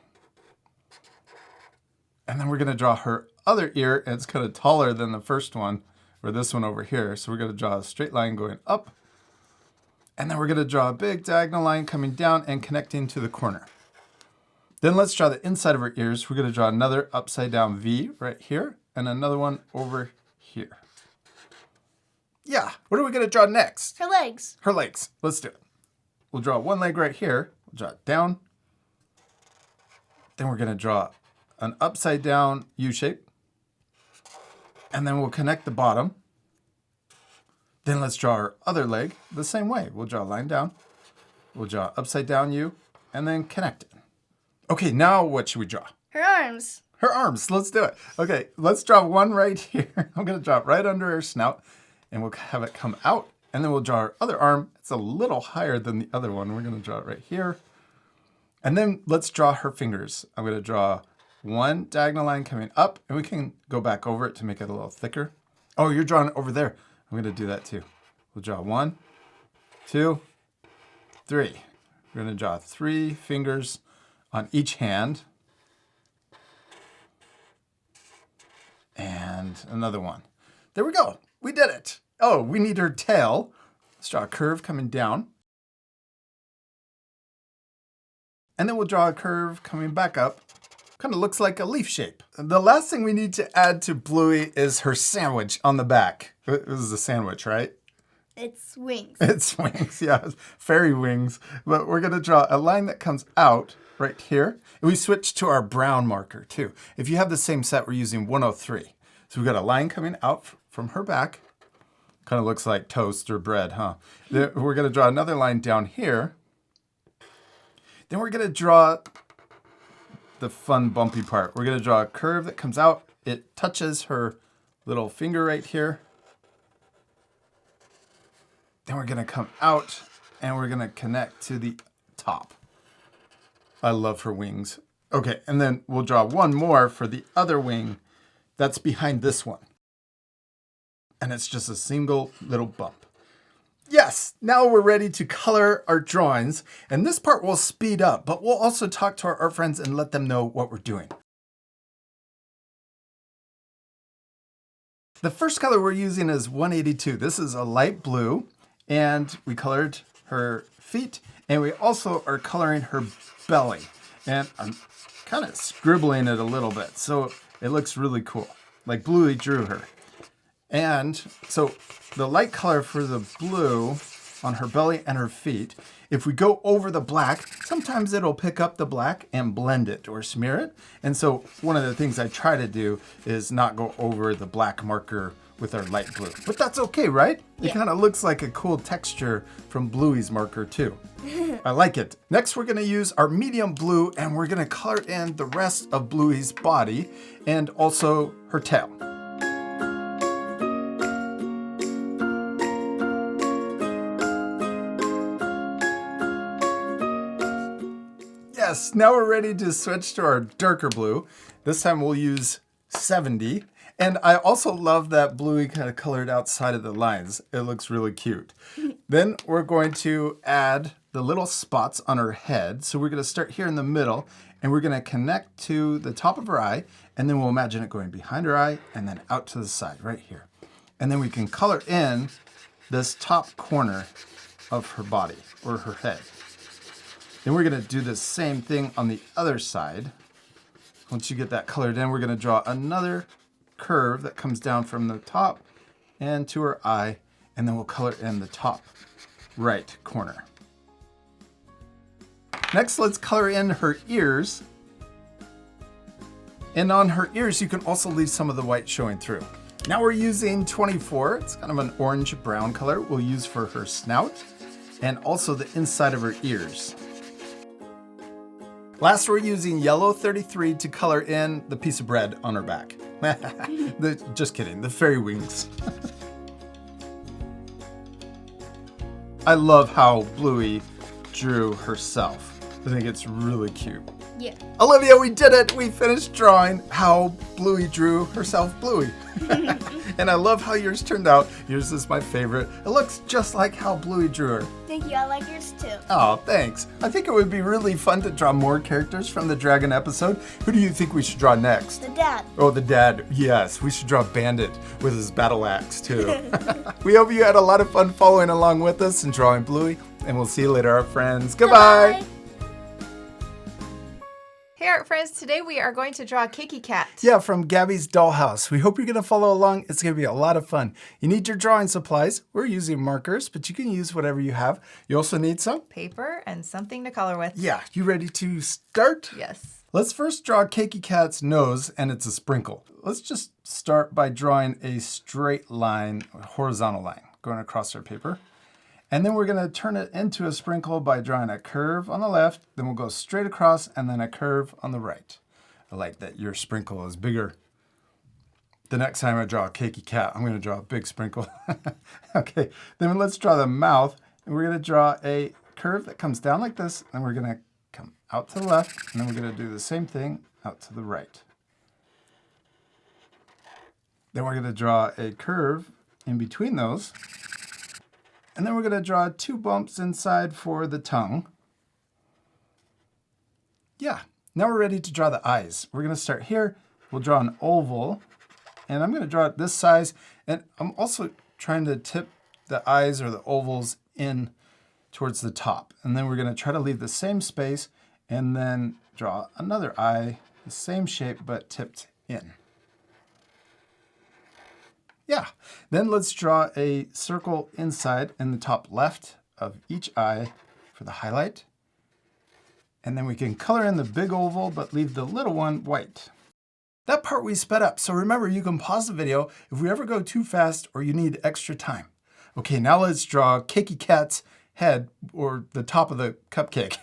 And then we're going to draw her other ear, and it's kind of taller than the first one, or this one over here. So we're going to draw a straight line going up, and then we're going to draw a big diagonal line coming down and connecting to the corner. Then let's draw the inside of her ears. We're going to draw another upside down V right here, and another one over here. Yeah, what are we going to draw next? Her legs. Her legs. Let's do it. We'll draw one leg right here. We'll draw it down. Then we're going to draw an upside down U shape. And then we'll connect the bottom. Then let's draw our other leg the same way. We'll draw a line down. We'll draw upside down U and then connect it. Okay, now what should we draw? Her arms. Her arms. Let's do it. Okay, let's draw one right here. I'm going to draw it right under her snout. And we'll have it come out, and then we'll draw our other arm. It's a little higher than the other one. We're going to draw it right here. And then let's draw her fingers. I'm going to draw one diagonal line coming up, and we can go back over it to make it a little thicker. Oh, you're drawing it over there. I'm going to do that too. We'll draw 1, 2, 3. We're going to draw 3 fingers on each hand. And another one. There we go. We did it. Oh, we need her tail. Let's draw a curve coming down. And then we'll draw a curve coming back up. Kind of looks like a leaf shape. The last thing we need to add to Bluey is her sandwich on the back. It was a sandwich, right? It's wings. It's wings, yeah. Fairy wings. But we're going to draw a line that comes out right here. And we switch to our brown marker too. If you have the same set, we're using 103. So we've got a line coming out from her back. Kind of looks like toast or bread, huh? Then we're going to draw another line down here. Then we're going to draw the fun bumpy part. We're going to draw a curve that comes out. It touches her little finger right here. Then we're going to come out and we're going to connect to the top. I love her wings. Okay, and then we'll draw one more for the other wing that's behind this one. And it's just a single little bump. Yes, now we're ready to color our drawings. And this part will speed up, but we'll also talk to our art friends and let them know what we're doing. The first color we're using is 182. This is a light blue, and we colored her feet, and we also are coloring her belly. And I'm kind of scribbling it a little bit, so it looks really cool, like Bluey drew her. And so the light color for the blue on her belly and her feet, if we go over the black, sometimes it'll pick up the black and blend it or smear it. And so one of the things I try to do is not go over the black marker with our light blue. But that's okay, right? It kind of looks like a cool texture from Bluey's marker too. I like it. Next, we're going to use our medium blue and we're going to color in the rest of Bluey's body and also her tail. Yes, now we're ready to switch to our darker blue. This time we'll use 70. And I also love that Bluey kind of colored outside of the lines. It looks really cute. Then we're going to add the little spots on her head. So we're going to start here in the middle and we're going to connect to the top of her eye. And then we'll imagine it going behind her eye and then out to the side right here. And then we can color in this top corner of her body or her head. Then we're going to do the same thing on the other side. Once you get that colored in, we're going to draw another curve that comes down from the top and to her eye, and then we'll color in the top right corner. Next, let's color in her ears. And on her ears, you can also leave some of the white showing through. Now we're using 24. It's kind of an orange-brown color we'll use for her snout and also the inside of her ears. Last, we're using yellow 33 to color in the piece of bread on her back. Just kidding, the fairy wings. I love how Bluey drew herself. I think it's really cute. Yeah. Olivia, we did it! We finished drawing how Bluey drew herself Bluey. And I love how yours turned out. Yours is my favorite. It looks just like how Bluey drew her. Thank you. I like yours too. Oh, thanks. I think it would be really fun to draw more characters from the dragon episode. Who do you think we should draw next? The dad. Oh, the dad. Yes, we should draw Bandit with his battle axe too. We hope you had a lot of fun following along with us and drawing Bluey. And we'll see you later, our friends. Goodbye. Bye-bye. Hey, art friends, today we are going to draw Cakey Cat. Yeah, from Gabby's Dollhouse. We hope you're going to follow along. It's going to be a lot of fun. You need your drawing supplies. We're using markers, but you can use whatever you have. You also need some Paper and something to color with. Yeah, you ready to start? Yes. Let's first draw Cakey Cat's nose, and it's a sprinkle. Let's just start by drawing a straight line, a horizontal line, going across our paper. And then we're going to turn it into a sprinkle by drawing a curve on the left, then we'll go straight across, and then a curve on the right. I like that your sprinkle is bigger. The next time I draw a Cakey Cat, I'm going to draw a big sprinkle. Okay, then let's draw the mouth, and we're going to draw a curve that comes down like this, and we're going to come out to the left, and then we're going to do the same thing out to the right. Then we're going to draw a curve in between those. And then we're going to draw 2 bumps inside for the tongue. Yeah, now we're ready to draw the eyes. We're going to start here. We'll draw an oval. And I'm going to draw it this size. And I'm also trying to tip the eyes or the ovals in towards the top. And then we're going to try to leave the same space and then draw another eye, the same shape but tipped in. Yeah, then let's draw a circle inside in the top left of each eye for the highlight. And then we can color in the big oval, but leave the little one white. That part we sped up, so remember you can pause the video if we ever go too fast or you need extra time. Okay, now let's draw Cakey Cat's head, or the top of the cupcake.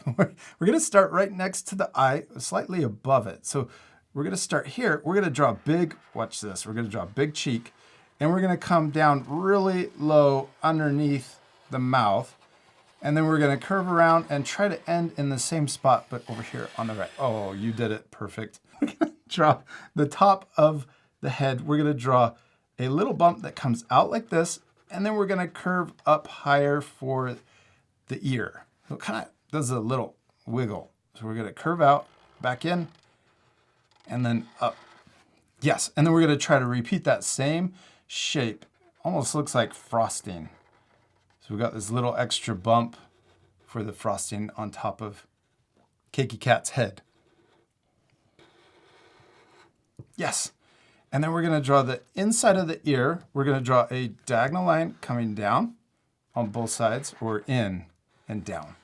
We're gonna start right next to the eye, slightly above it. So we're gonna start here. We're gonna draw a big, watch this, we're gonna draw a big cheek, and we're gonna come down really low underneath the mouth. And then we're gonna curve around and try to end in the same spot, but over here on the right. Oh, you did it, perfect. We're gonna draw the top of the head. We're gonna draw a little bump that comes out like this, and then we're gonna curve up higher for the ear. So it kind of does a little wiggle. So we're gonna curve out, back in, and then up. Yes, and then we're gonna try to repeat that same shape. Almost looks like frosting. So we've got this little extra bump for the frosting on top of Cakey Cat's head. Yes. And then we're gonna draw the inside of the ear. We're gonna draw a diagonal line coming down on both sides, or in and down.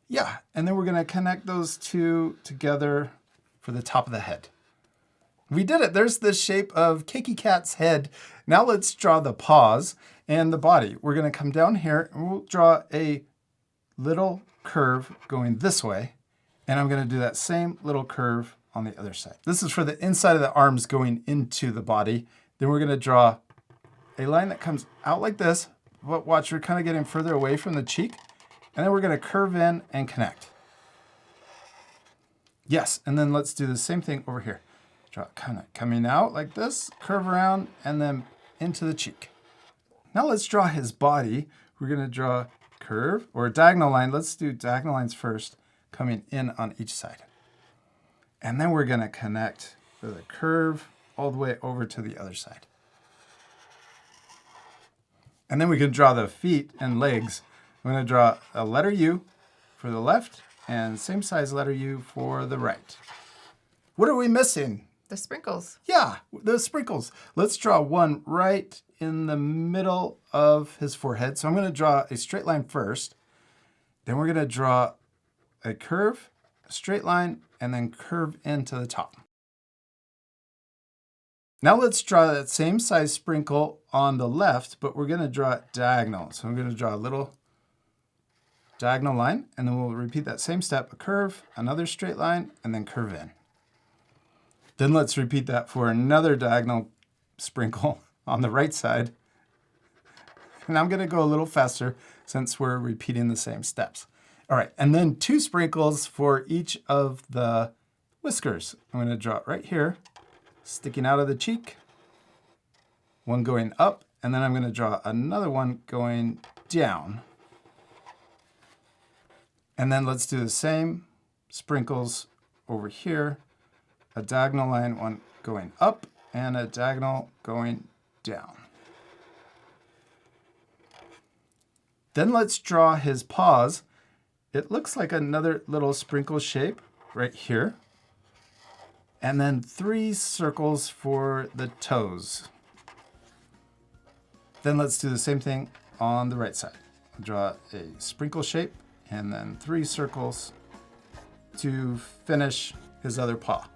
Yeah, and then we're gonna connect those two together for the top of the head. We did it. There's the shape of Cakey Cat's head. Now let's draw the paws and the body. We're gonna come down here and we'll draw a little curve going this way. And I'm gonna do that same little curve on the other side. This is for the inside of the arms going into the body. Then we're gonna draw a line that comes out like this, but watch, we're kind of getting further away from the cheek. And then we're gonna curve in and connect. Yes, and then let's do the same thing over here. Draw kind of coming out like this, curve around, and then into the cheek. Now let's draw his body. We're gonna draw a curve or a diagonal line. Let's do diagonal lines first, coming in on each side. And then we're gonna connect with a curve all the way over to the other side. And then we can draw the feet and legs. I'm gonna draw a letter U for the left and same size letter U for the right. What are we missing? The sprinkles. Yeah, the sprinkles. Let's draw one right in the middle of his forehead. So I'm gonna draw a straight line first. Then we're gonna draw a curve, a straight line, and then curve into the top. Now let's draw that same size sprinkle on the left, but we're gonna draw it diagonal. So I'm gonna draw a little diagonal line, and then we'll repeat that same step, a curve, another straight line, and then curve in. Then let's repeat that for another diagonal sprinkle on the right side. And I'm gonna go a little faster since we're repeating the same steps. All right, and then 2 sprinkles for each of the whiskers. I'm gonna draw it right here, sticking out of the cheek, one going up, and then I'm gonna draw another one going down. And then let's do the same sprinkles over here, a diagonal line, one going up, and a diagonal going down. Then let's draw his paws. It looks like another little sprinkle shape right here. And then 3 circles for the toes. Then let's do the same thing on the right side. Draw a sprinkle shape and then 3 circles to finish his other paw.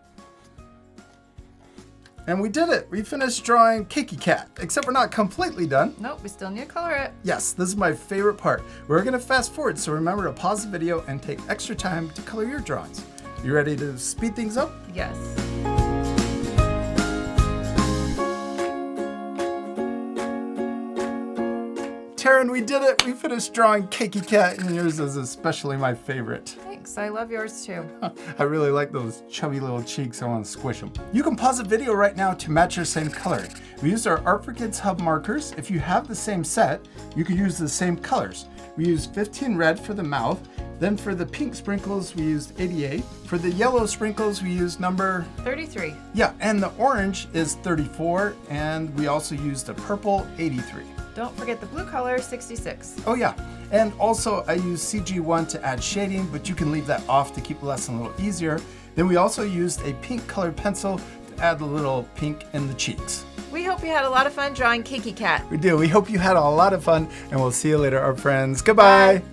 And we did it. We finished drawing Cakey Cat, except we're not completely done. Nope, we still need to color it. Yes, this is my favorite part. We're gonna fast forward, so remember to pause the video and take extra time to color your drawings. You ready to speed things up? Yes. Taryn, we did it. We finished drawing Cakey Cat, and yours is especially my favorite. Thanks, I love yours too. I really like those chubby little cheeks. I want to squish them. You can pause the video right now to match your same coloring. We used our Art for Kids Hub markers. If you have the same set, you can use the same colors. We used 15 red for the mouth. Then for the pink sprinkles, we used 88. For the yellow sprinkles, we used number 33. Yeah, and the orange is 34, and we also used a purple 83. Don't forget the blue color, 66. Oh yeah, and also I used CG1 to add shading, but you can leave that off to keep the lesson a little easier. Then we also used a pink colored pencil to add the little pink in the cheeks. We hope you had a lot of fun drawing Cakey Cat. We do. We hope you had a lot of fun, and we'll see you later, our friends. Goodbye.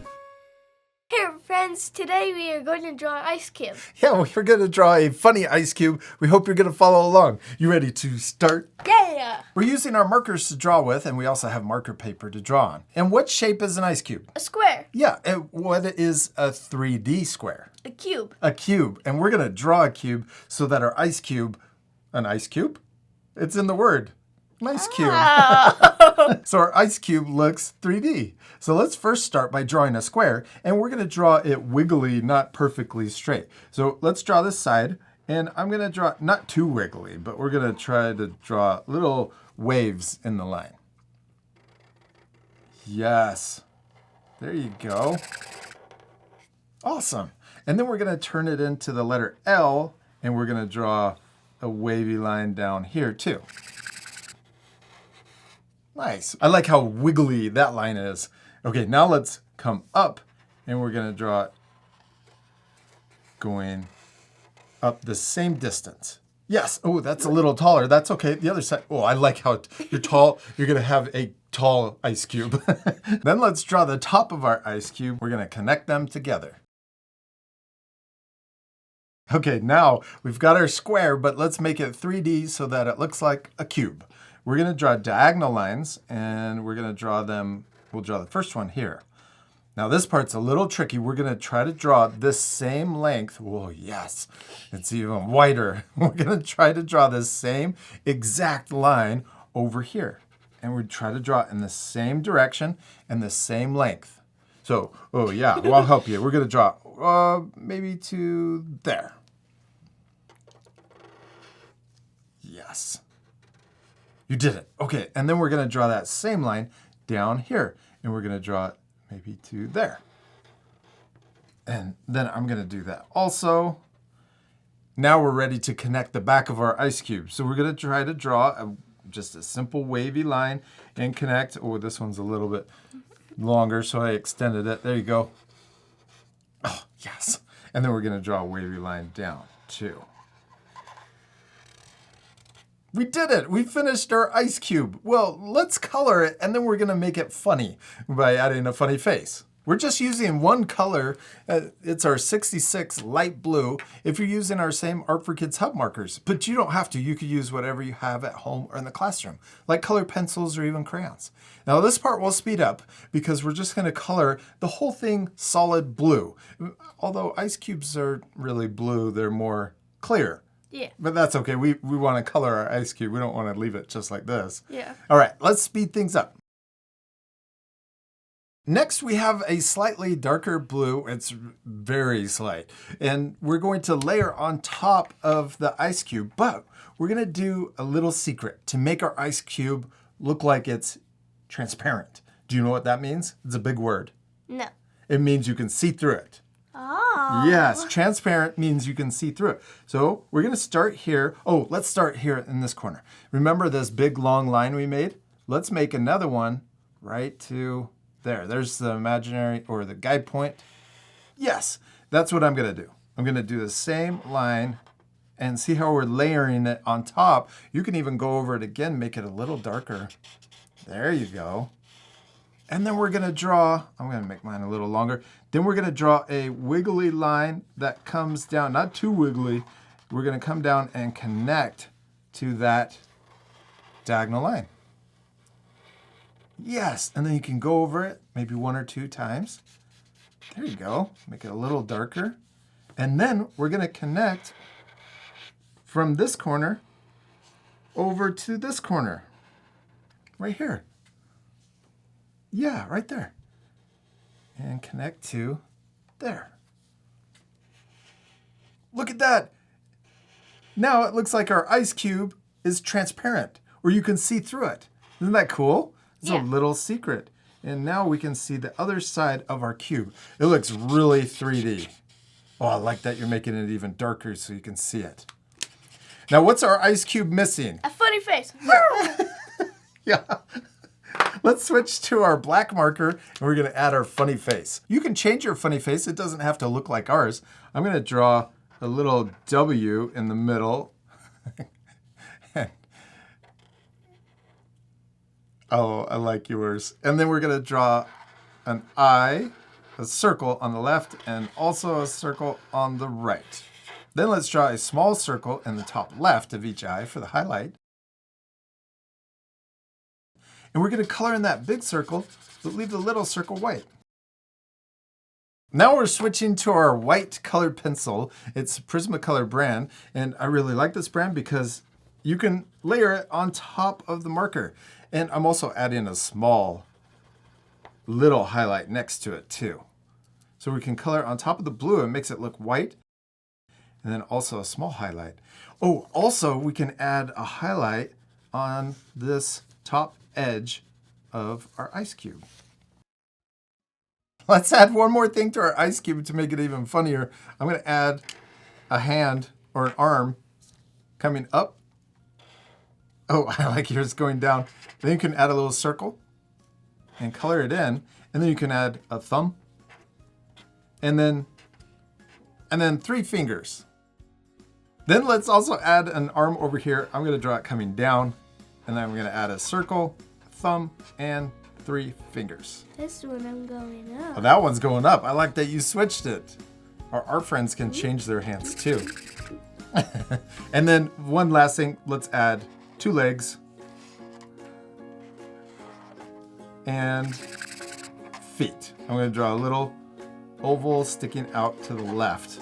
Hey friends, friends, today we are going to draw an ice cube. Yeah, we're going to draw a funny ice cube. We hope you're going to follow along. You ready to start? Yeah! We're using our markers to draw with, and we also have marker paper to draw on. And what shape is an ice cube? A square. Yeah, and what is a 3D square? A cube. A cube. And we're going to draw a cube so that our ice cube, an ice cube? It's in the word. Nice cube. So our ice cube looks 3D. So let's first start by drawing a square, and we're going to draw it wiggly, not perfectly straight. So let's draw this side, and I'm going to draw, not too wiggly, but we're going to try to draw little waves in the line. Yes. There you go. Awesome. And then we're going to turn it into the letter L, and we're going to draw a wavy line down here too. Nice. I like how wiggly that line is. Okay, now let's come up, and we're going to draw it going up the same distance. Yes. Oh, that's a little taller. That's okay. The other side. Oh, I like how you're tall. You're going to have a tall ice cube. Then let's draw the top of our ice cube. We're going to connect them together. Okay, now we've got our square, but let's make it 3D so that it looks like a cube. We're going to draw diagonal lines, and we're going to draw them. We'll draw the first one here. Now this part's a little tricky. We're going to try to draw this same length. Oh, yes. It's even wider. We're going to try to draw this same exact line over here. And we try to draw it in the same direction and the same length. So, oh yeah, well, I'll help you. We're going to draw maybe to there. Yes. You did it. Okay, and then we're going to draw that same line down here. And we're going to draw it maybe to there. And then I'm going to do that also. Now we're ready to connect the back of our ice cube. So we're going to try to draw just a simple wavy line and connect. Oh, this one's a little bit longer, so I extended it. There you go. Oh, yes. And then we're going to draw a wavy line down too. We did it. We finished our ice cube. Well, let's color it, and then we're going to make it funny by adding a funny face. We're just using one color. It's our 66 light blue. If you're using our same Art for Kids Hub markers, but you don't have to. You could use whatever you have at home or in the classroom, like colored pencils or even crayons. Now this part will speed up because we're just going to color the whole thing solid blue. Although ice cubes are really blue, they're more clear. Yeah. But that's okay. We want to color our ice cube. We don't want to leave it just like this. Yeah. All right, let's speed things up. Next, we have a slightly darker blue. It's very slight. And we're going to layer on top of the ice cube, but we're going to do a little secret to make our ice cube look like it's transparent. Do you know what that means? It's a big word. No. It means you can see through it. Oh. Yes, transparent means you can see through it. So we're going to start here. Oh, let's start here in this corner. Remember this big long line we made? Let's make another one right to there. There's the imaginary or the guide point. Yes, that's what I'm going to do. I'm going to do the same line and see how we're layering it on top. You can even go over it again, make it a little darker. There you go. And then we're going to draw, I'm going to make mine a little longer. Then we're going to draw a wiggly line that comes down, not too wiggly. We're going to come down and connect to that diagonal line. Yes, and then you can go over it maybe 1 or 2 times. There you go. Make it a little darker. And then we're going to connect from this corner over to this corner. Right here. Yeah, right there. And connect to there. Look at that. Now it looks like our ice cube is transparent, or you can see through it. Isn't that cool? It's a little secret. And now we can see the other side of our cube. It looks really 3D. Oh, I like that you're making it even darker so you can see it. Now, what's our ice cube missing? A funny face. Yeah. Let's switch to our black marker, and we're going to add our funny face. You can change your funny face. It doesn't have to look like ours. I'm going to draw a little W in the middle. Oh, I like yours. And then we're going to draw an I a circle on the left and also a circle on the right. Then let's draw a small circle in the top left of each eye for the highlight. And we're going to color in that big circle, but leave the little circle white. Now we're switching to our white colored pencil. It's Prismacolor brand, and I really like this brand because you can layer it on top of the marker. And I'm also adding a small little highlight next to it too. So we can color on top of the blue and makes it look white. And then also a small highlight. Oh, also we can add a highlight on this top edge of our ice cube. Let's add one more thing to our ice cube to make it even funnier. I'm going to add a hand or an arm coming up. Oh, I like yours going down. Then you can add a little circle and color it in. And then you can add a thumb. And then 3 fingers. Then let's also add an arm over here. I'm going to draw it coming down. And then I'm going to add a circle, thumb, and 3 fingers. This one I'm going up. Oh, that one's going up. I like that you switched it. Our friends can change their hands too. And then one last thing, let's add 2 legs and feet. I'm going to draw a little oval sticking out to the left.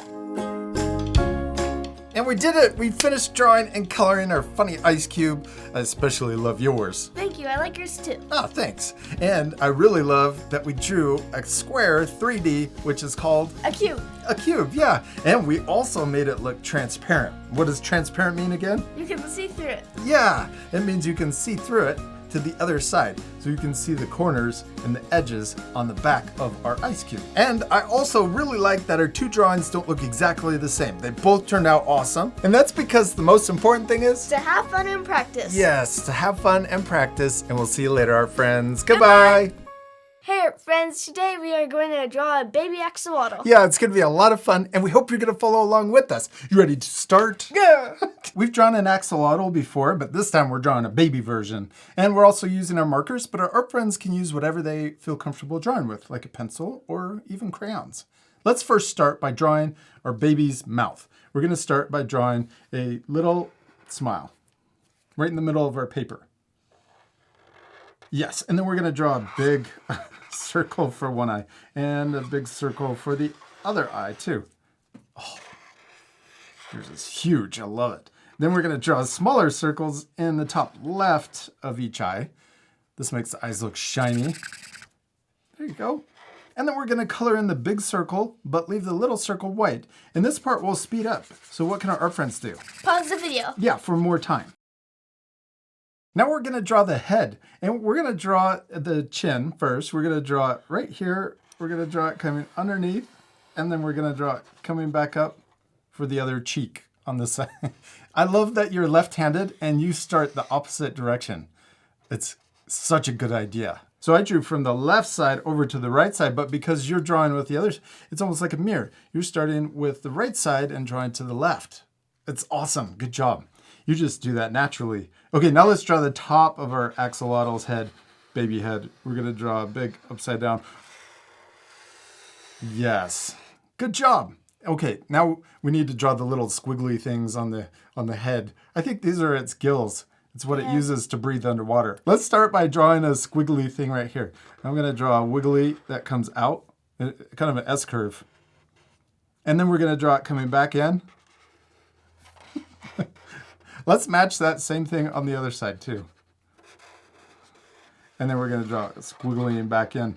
And we did it! We finished drawing and coloring our funny ice cube. I especially love yours. Thank you. I like yours too. Oh, thanks. And I really love that we drew a square 3D, which is called A cube. a cube, yeah. And we also made it look transparent. What does transparent mean again? You can see through it. Yeah, it means you can see through it to the other side. So you can see the corners and the edges on the back of our ice cube. And I also really like that our 2 drawings don't look exactly the same. They both turned out awesome. And that's because the most important thing is To have fun and practice. yes, to have fun and practice. And we'll see you later, our friends. Goodbye. Hey friends, today we are going to draw a baby axolotl. Yeah, it's going to be a lot of fun, and we hope you're going to follow along with us. You ready to start? Yeah. We've drawn an axolotl before, but this time we're drawing a baby version. And we're also using our markers, but our art friends can use whatever they feel comfortable drawing with, like a pencil or even crayons. Let's first start by drawing our baby's mouth. We're going to start by drawing a little smile right in the middle of our paper. Yes, and then we're going to draw a big circle for one eye and a big circle for the other eye too. Oh, yours is huge. I love it. Then we're going to draw smaller circles in the top left of each eye. This makes the eyes look shiny. There you go. And then we're going to color in the big circle, but leave the little circle white. And this part will speed up. So what can our art friends do? Pause the video. Yeah, for more time. Now we're going to draw the head, and we're going to draw the chin first. We're going to draw it right here. We're going to draw it coming underneath, and then we're going to draw it coming back up for the other cheek on the side. I love that you're left-handed and you start the opposite direction. It's such a good idea. So I drew from the left side over to the right side, but because you're drawing with the others, it's almost like a mirror. You're starting with the right side and drawing to the left. It's awesome. Good job. You just do that naturally. Okay, now let's draw the top of our axolotl's head, baby head. We're going to draw a big upside down. Yes. Good job. Okay, now we need to draw the little squiggly things on the head. I think these are its gills. It's what it uses to breathe underwater. Let's start by drawing a squiggly thing right here. I'm going to draw a wiggly that comes out, kind of an S curve. And then we're going to draw it coming back in. Let's match that same thing on the other side too. And then we're going to draw it squiggly back in.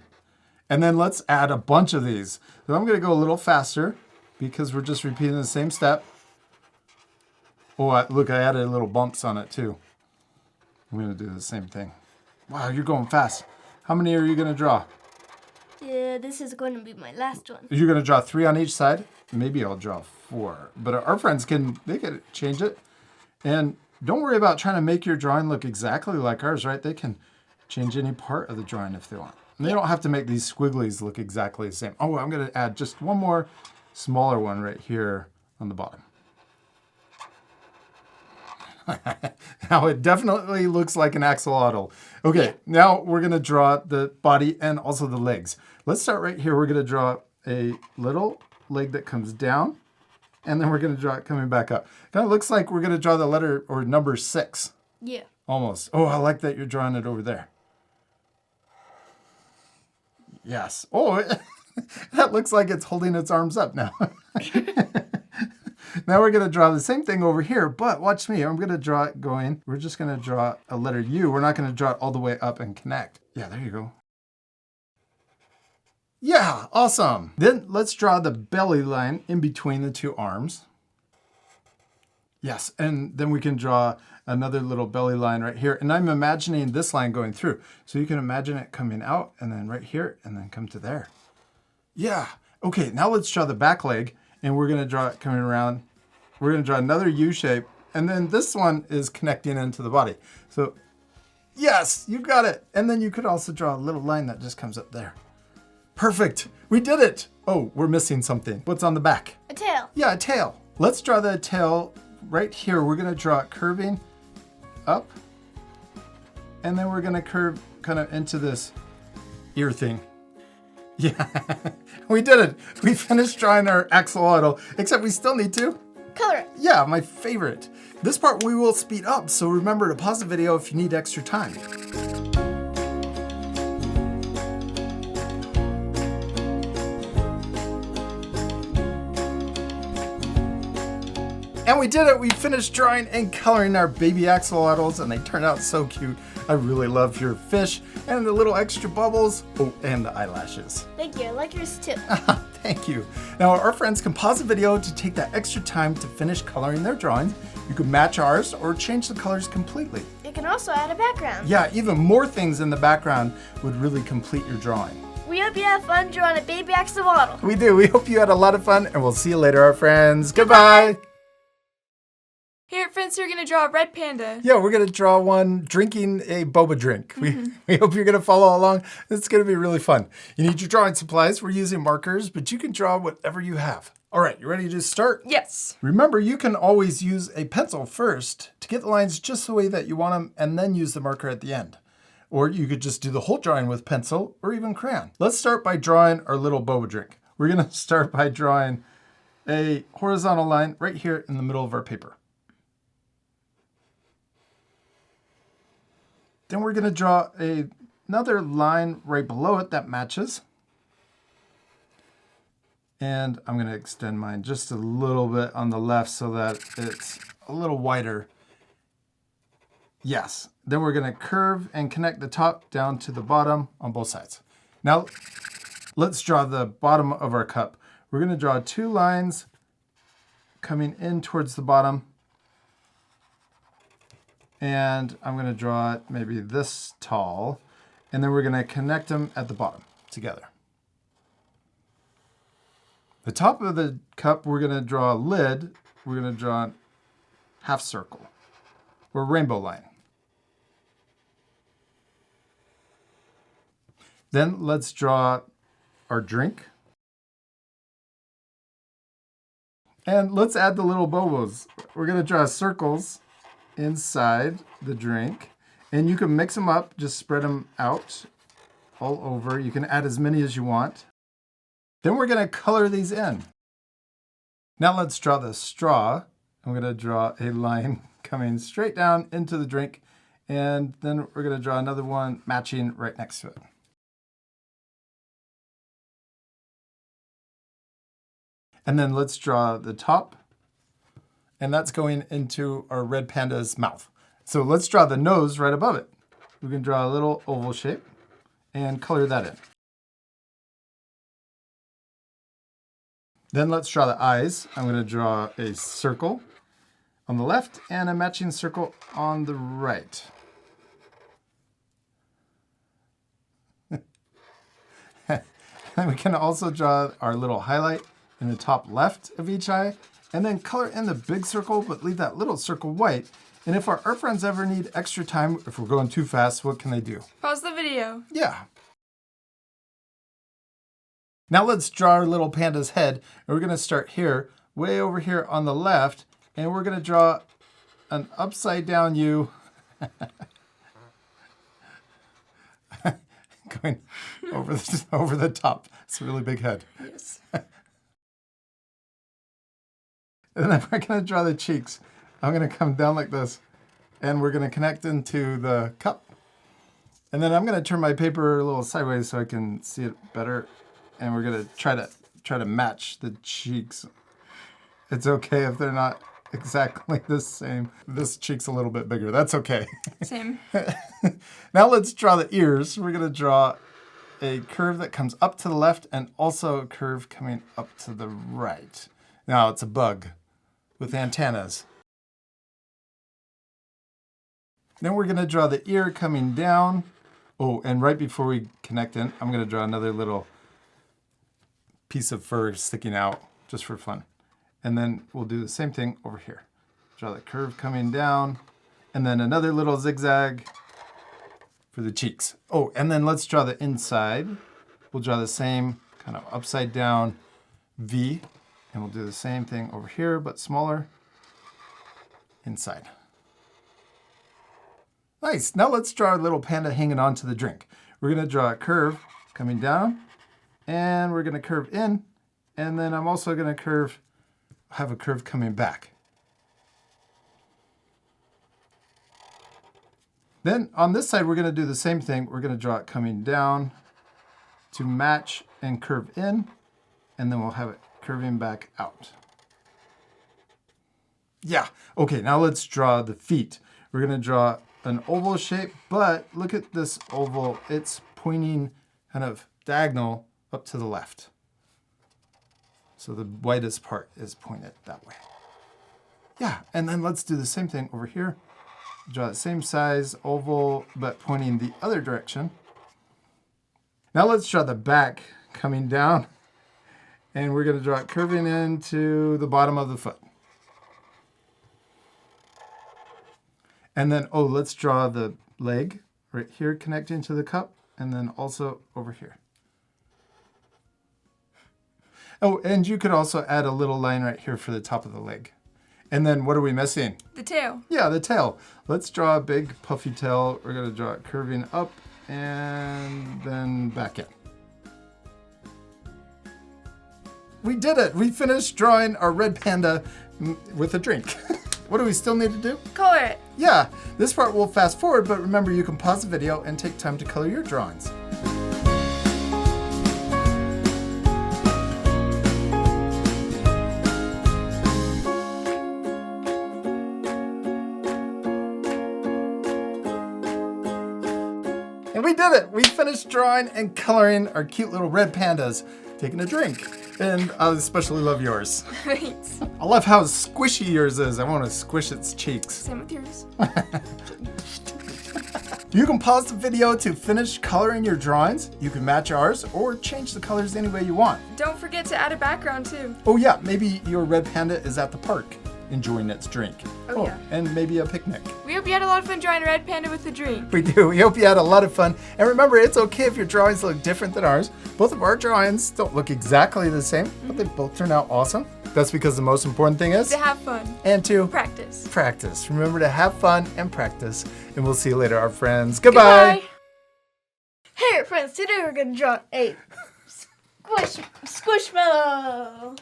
And then let's add a bunch of these. So I'm going to go a little faster because we're just repeating the same step. Oh, look, I added little bumps on it too. I'm going to do the same thing. Wow, you're going fast. How many are you going to draw? Yeah, this is going to be my last one. You're going to draw 3 on each side? Maybe I'll draw 4. But our friends can change it. And don't worry about trying to make your drawing look exactly like ours, right? They can change any part of the drawing if they want. And they don't have to make these squigglies look exactly the same. Oh, I'm going to add just one more smaller one right here on the bottom. Now it definitely looks like an axolotl. Okay, now we're gonna draw the body and also the legs. Let's start right here. We're gonna draw a little leg that comes down, and then we're gonna draw it coming back up. Kind of looks like we're gonna draw the letter or number 6. Yeah. Almost. Oh, I like that you're drawing it over there. Yes. Oh, that looks like it's holding its arms up now. Now we're going to draw the same thing over here, but watch me. I'm going to draw it going. We're just going to draw a letter U. We're not going to draw it all the way up and connect. Yeah, there you go. Yeah, awesome. Then let's draw the belly line in between the 2 arms. Yes, and then we can draw another little belly line right here. And I'm imagining this line going through. So you can imagine it coming out and then right here and then come to there. Yeah. Okay, now let's draw the back leg. And we're going to draw it coming around. We're going to draw another U shape. And then this one is connecting into the body. So, yes, you got it. And then you could also draw a little line that just comes up there. Perfect. We did it. Oh, we're missing something. What's on the back? A tail. Yeah, a tail. Let's draw the tail right here. We're going to draw it curving up. And then we're going to curve kind of into this ear thing. Yeah, we did it. We finished drawing our axolotl, except we still need to Color it. Yeah, my favorite. This part we will speed up, so remember to pause the video if you need extra time. And we did it. We finished drawing and coloring our baby axolotls, and they turned out so cute. I really love your fish and the little extra bubbles. Oh, and the eyelashes. Thank you. I like yours too. Thank you. Now, our friends can pause the video to take that extra time to finish coloring their drawings. You can match ours or change the colors completely. You can also add a background. Yeah, even more things in the background would really complete your drawing. We hope you have fun drawing a baby axolotl. We do. We hope you had a lot of fun, and we'll see you later, our friends. Goodbye. Here, friends, we're gonna draw a red panda. Yeah, we're going to draw one drinking a boba drink. We hope you're going to follow along. It's going to be really fun. You need your drawing supplies. We're using markers, but you can draw whatever you have. All right, you ready to start? Yes. Remember, you can always use a pencil first to get the lines just the way that you want them, and then use the marker at the end. Or you could just do the whole drawing with pencil or even crayon. Let's start by drawing our little boba drink. We're going to start by drawing a horizontal line right here in the middle of our paper. Then we're going to draw another line right below it that matches. And I'm going to extend mine just a little bit on the left so that it's a little wider. Yes. Then we're going to curve and connect the top down to the bottom on both sides. Now, let's draw the bottom of our cup. We're going to draw 2 lines coming in towards the bottom. And I'm going to draw it maybe this tall. And then we're going to connect them at the bottom together. The top of the cup, we're going to draw a lid. We're going to draw a half circle or rainbow line. Then let's draw our drink. And let's add the little bobos. We're going to draw circles inside the drink, and you can mix them up, just spread them out all over. You can add as many as you want. Then we're going to color these in. Now let's draw the straw. I'm going to draw a line coming straight down into the drink, and then we're going to draw another one matching right next to it. And then let's draw the top. And that's going into our red panda's mouth. So let's draw the nose right above it. We can draw a little oval shape and color that in. Then let's draw the eyes. I'm going to draw a circle on the left and a matching circle on the right. And we can also draw our little highlight in the top left of each eye. And then color in the big circle, but leave that little circle white. And if our friends ever need extra time, if we're going too fast, what can they do? Pause the video. Yeah. Now let's draw our little panda's head. And we're going to start here, way over here on the left. And we're going to draw an upside down U. Going over the top. It's a really big head. Yes. And then we're going to draw the cheeks. I'm going to come down like this, and we're going to connect into the cup. And then I'm going to turn my paper a little sideways so I can see it better. And we're going to try to match the cheeks. It's okay if they're not exactly the same. This cheek's a little bit bigger. That's okay. Same. Now let's draw the ears. We're going to draw a curve that comes up to the left and also a curve coming up to the right. Now it's a bug with antennas. Then we're going to draw the ear coming down. Oh, and right before we connect in, I'm going to draw another little piece of fur sticking out just for fun. And then we'll do the same thing over here. Draw the curve coming down, and then another little zigzag for the cheeks. Oh, and then let's draw the inside. We'll draw the same kind of upside down V, and we'll do the same thing over here, but smaller inside. Nice. Now let's draw our little panda hanging on to the drink. We're going to draw a curve coming down, and we're going to curve in, and then I'm also going to have a curve coming back. Then on this side, we're going to do the same thing. We're going to draw it coming down to match and curve in, and then we'll have it curving back out. Yeah. Okay, now let's draw the feet. We're going to draw an oval shape, but look at this oval. It's pointing kind of diagonal up to the left. So the widest part is pointed that way. Yeah, and then let's do the same thing over here. Draw the same size oval, but pointing the other direction. Now let's draw the back coming down, and we're going to draw it curving into the bottom of the foot. And then, let's draw the leg right here connecting to the cup, and then also over here. Oh, and you could also add a little line right here for the top of the leg. And then what are we missing? The tail. Yeah, the tail. Let's draw a big puffy tail. We're going to draw it curving up and then back in. We did it. We finished drawing our red panda with a drink. What do we still need to do? Color it. Yeah, this part we'll fast forward, but remember you can pause the video and take time to color your drawings. And we did it! We finished drawing and coloring our cute little red pandas taking a drink. And I especially love yours. Thanks. I love how squishy yours is. I want to squish its cheeks. Same with yours. You can pause the video to finish coloring your drawings. You can match ours or change the colors any way you want. Don't forget to add a background too. Oh yeah, maybe your red panda is at the park enjoying its drink. Oh, yeah. And maybe a picnic. We hope you had a lot of fun drawing a red panda with a drink. We do. We hope you had a lot of fun. And remember, it's okay if your drawings look different than ours. Both of our drawings don't look exactly the same, but they both turn out awesome. That's because the most important thing is To have fun. and to Practice. practice. Remember to have fun and practice. And we'll see you later, our friends. Goodbye. Hey friends, today we're gonna draw a squishmallow.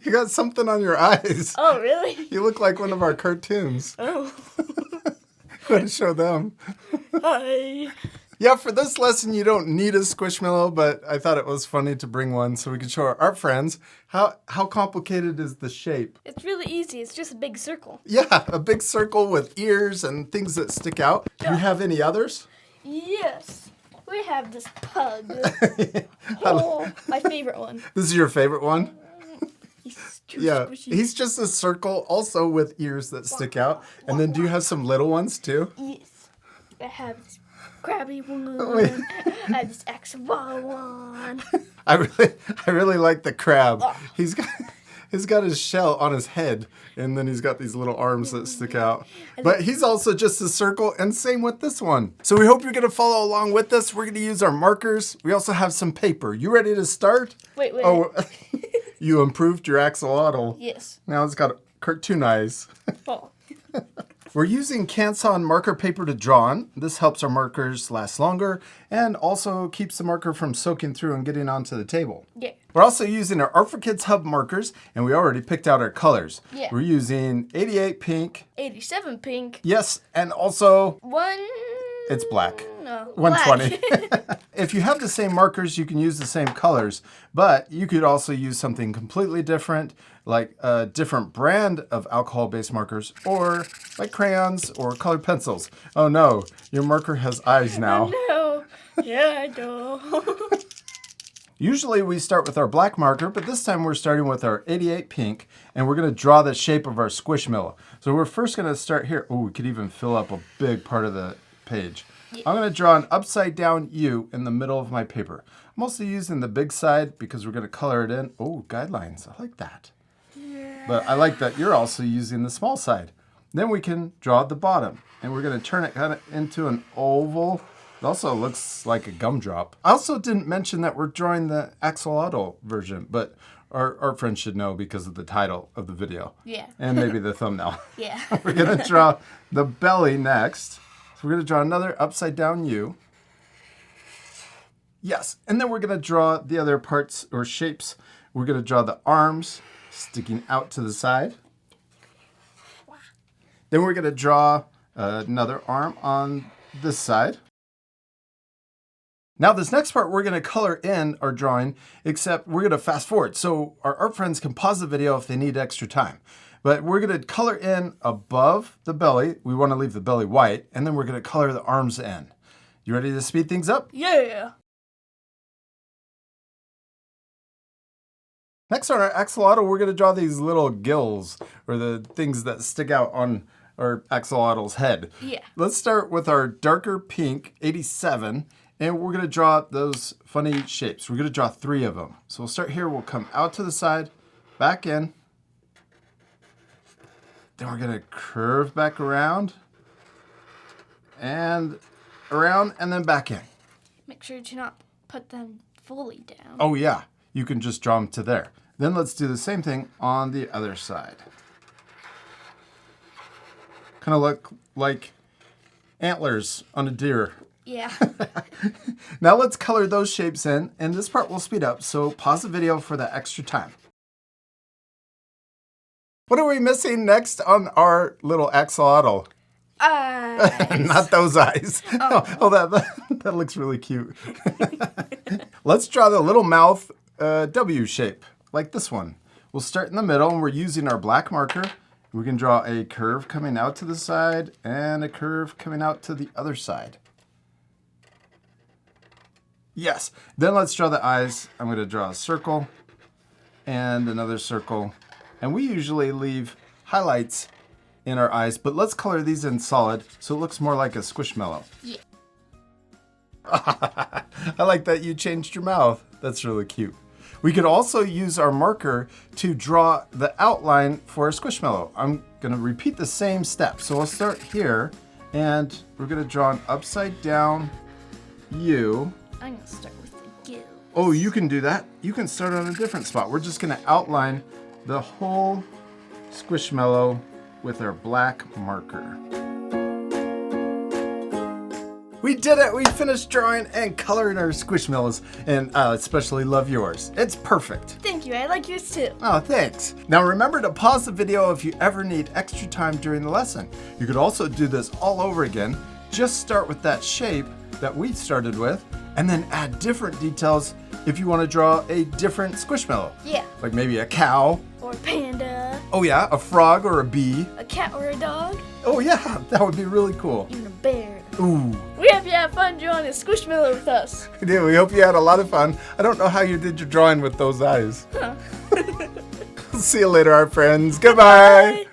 You got something on your eyes. Oh really? You look like one of our cartoons. Oh. Going to show them. Hi. Yeah, for this lesson, you don't need a Squishmallow, but I thought it was funny to bring one so we could show our friends how complicated is the shape. It's really easy. It's just a big circle. Yeah, a big circle with ears and things that stick out. Do you have any others? Yes. We have this pug. Oh, my favorite one. This is your favorite one? He's too Yeah, squishy. he's just a circle also with ears that stick out. And then do you have some little ones too? Yes. I have this crabby one. Wait. I have this axolotl one. I really like the crab. He's got his shell on his head, and then he's got these little arms that stick out. But he's also just a circle, and same with this one. So we hope you're gonna follow along with us. We're gonna use our markers. We also have some paper. You ready to start? Wait. Oh, you improved your axolotl. Yes. Now it's got cartoon eyes. Oh. We're using Canson marker paper to draw on. This helps our markers last longer and also keeps the marker from soaking through and getting onto the table. Yeah. We're also using our Art for Kids Hub markers, and we already picked out our colors. Yeah. We're using 88 pink. 87 pink. Yes, and also One. it's black. No. 120. Black. If you have the same markers, you can use the same colors, but you could also use something completely different, like a different brand of alcohol-based markers, or like crayons or colored pencils. Oh no, your marker has eyes now. No. Yeah, I know. Usually we start with our black marker, but this time we're starting with our 88 pink, and we're going to draw the shape of our Squishmallow. So we're first going to start here. Oh, we could even fill up a big part of the page. I'm going to draw an upside down U in the middle of my paper. I'm also using the big side because we're going to color it in. Oh, guidelines. I like that. But I like that you're also using the small side. Then we can draw the bottom, and we're going to turn it kind of into an oval. It also looks like a gumdrop. I also didn't mention that we're drawing the Axolotl version, but our friends should know because of the title of the video. Yeah. And maybe the thumbnail. Yeah. We're going to draw the belly next. So we're going to draw another upside down U. Yes, and then we're going to draw the other parts or shapes. We're going to draw the arms sticking out to the side. Then we're going to draw another arm on this side. Now this next part we're going to color in our drawing, except we're going to fast forward so our art friends can pause the video if they need extra time. But we're going to color in above the belly. We want to leave the belly white, and then we're going to color the arms in. You ready to speed things up? Yeah. Next on our axolotl, we're going to draw these little gills, or the things that stick out on our axolotl's head. Yeah. Let's start with our darker pink, 87, and we're going to draw those funny shapes. We're going to draw 3 of them. So we'll start here. We'll come out to the side, back in. Then we're going to curve back around, and then back in. Make sure to not put them fully down. Oh, yeah. You can just draw them to there. Then let's do the same thing on the other side. Kind of look like antlers on a deer. Yeah. Now let's color those shapes in, and this part will speed up, so pause the video for that extra time. What are we missing next on our little axolotl? Not those eyes. Oh, that looks really cute. Let's draw the little mouth W shape, like this one. We'll start in the middle, and we're using our black marker. We can draw a curve coming out to the side and a curve coming out to the other side. Yes. Then let's draw the eyes. I'm going to draw a circle and another circle. And we usually leave highlights in our eyes, but let's color these in solid so it looks more like a Squishmallow. Yeah. I like that you changed your mouth. That's really cute. We could also use our marker to draw the outline for a Squishmallow. I'm going to repeat the same step. So we'll start here, and we're going to draw an upside down U. I'm going to start with the gills. Oh, you can do that. You can start on a different spot. We're just going to outline the whole Squishmallow with our black marker. We did it! We finished drawing and coloring our Squishmallows, and I especially love yours. It's perfect. Thank you. I like yours too. Oh, thanks. Now remember to pause the video if you ever need extra time during the lesson. You could also do this all over again. Just start with that shape that we started with, and then add different details if you want to draw a different Squishmallow. Yeah. Like maybe a cow. Or a panda. Oh yeah, a frog or a bee. A cat or a dog. Oh yeah, that would be really cool. Even a bear. Ooh. We hope you had fun drawing a Squishmallow with us. We did. We hope you had a lot of fun. I don't know how you did your drawing with those eyes. Huh. See you later, our friends. Goodbye. Bye.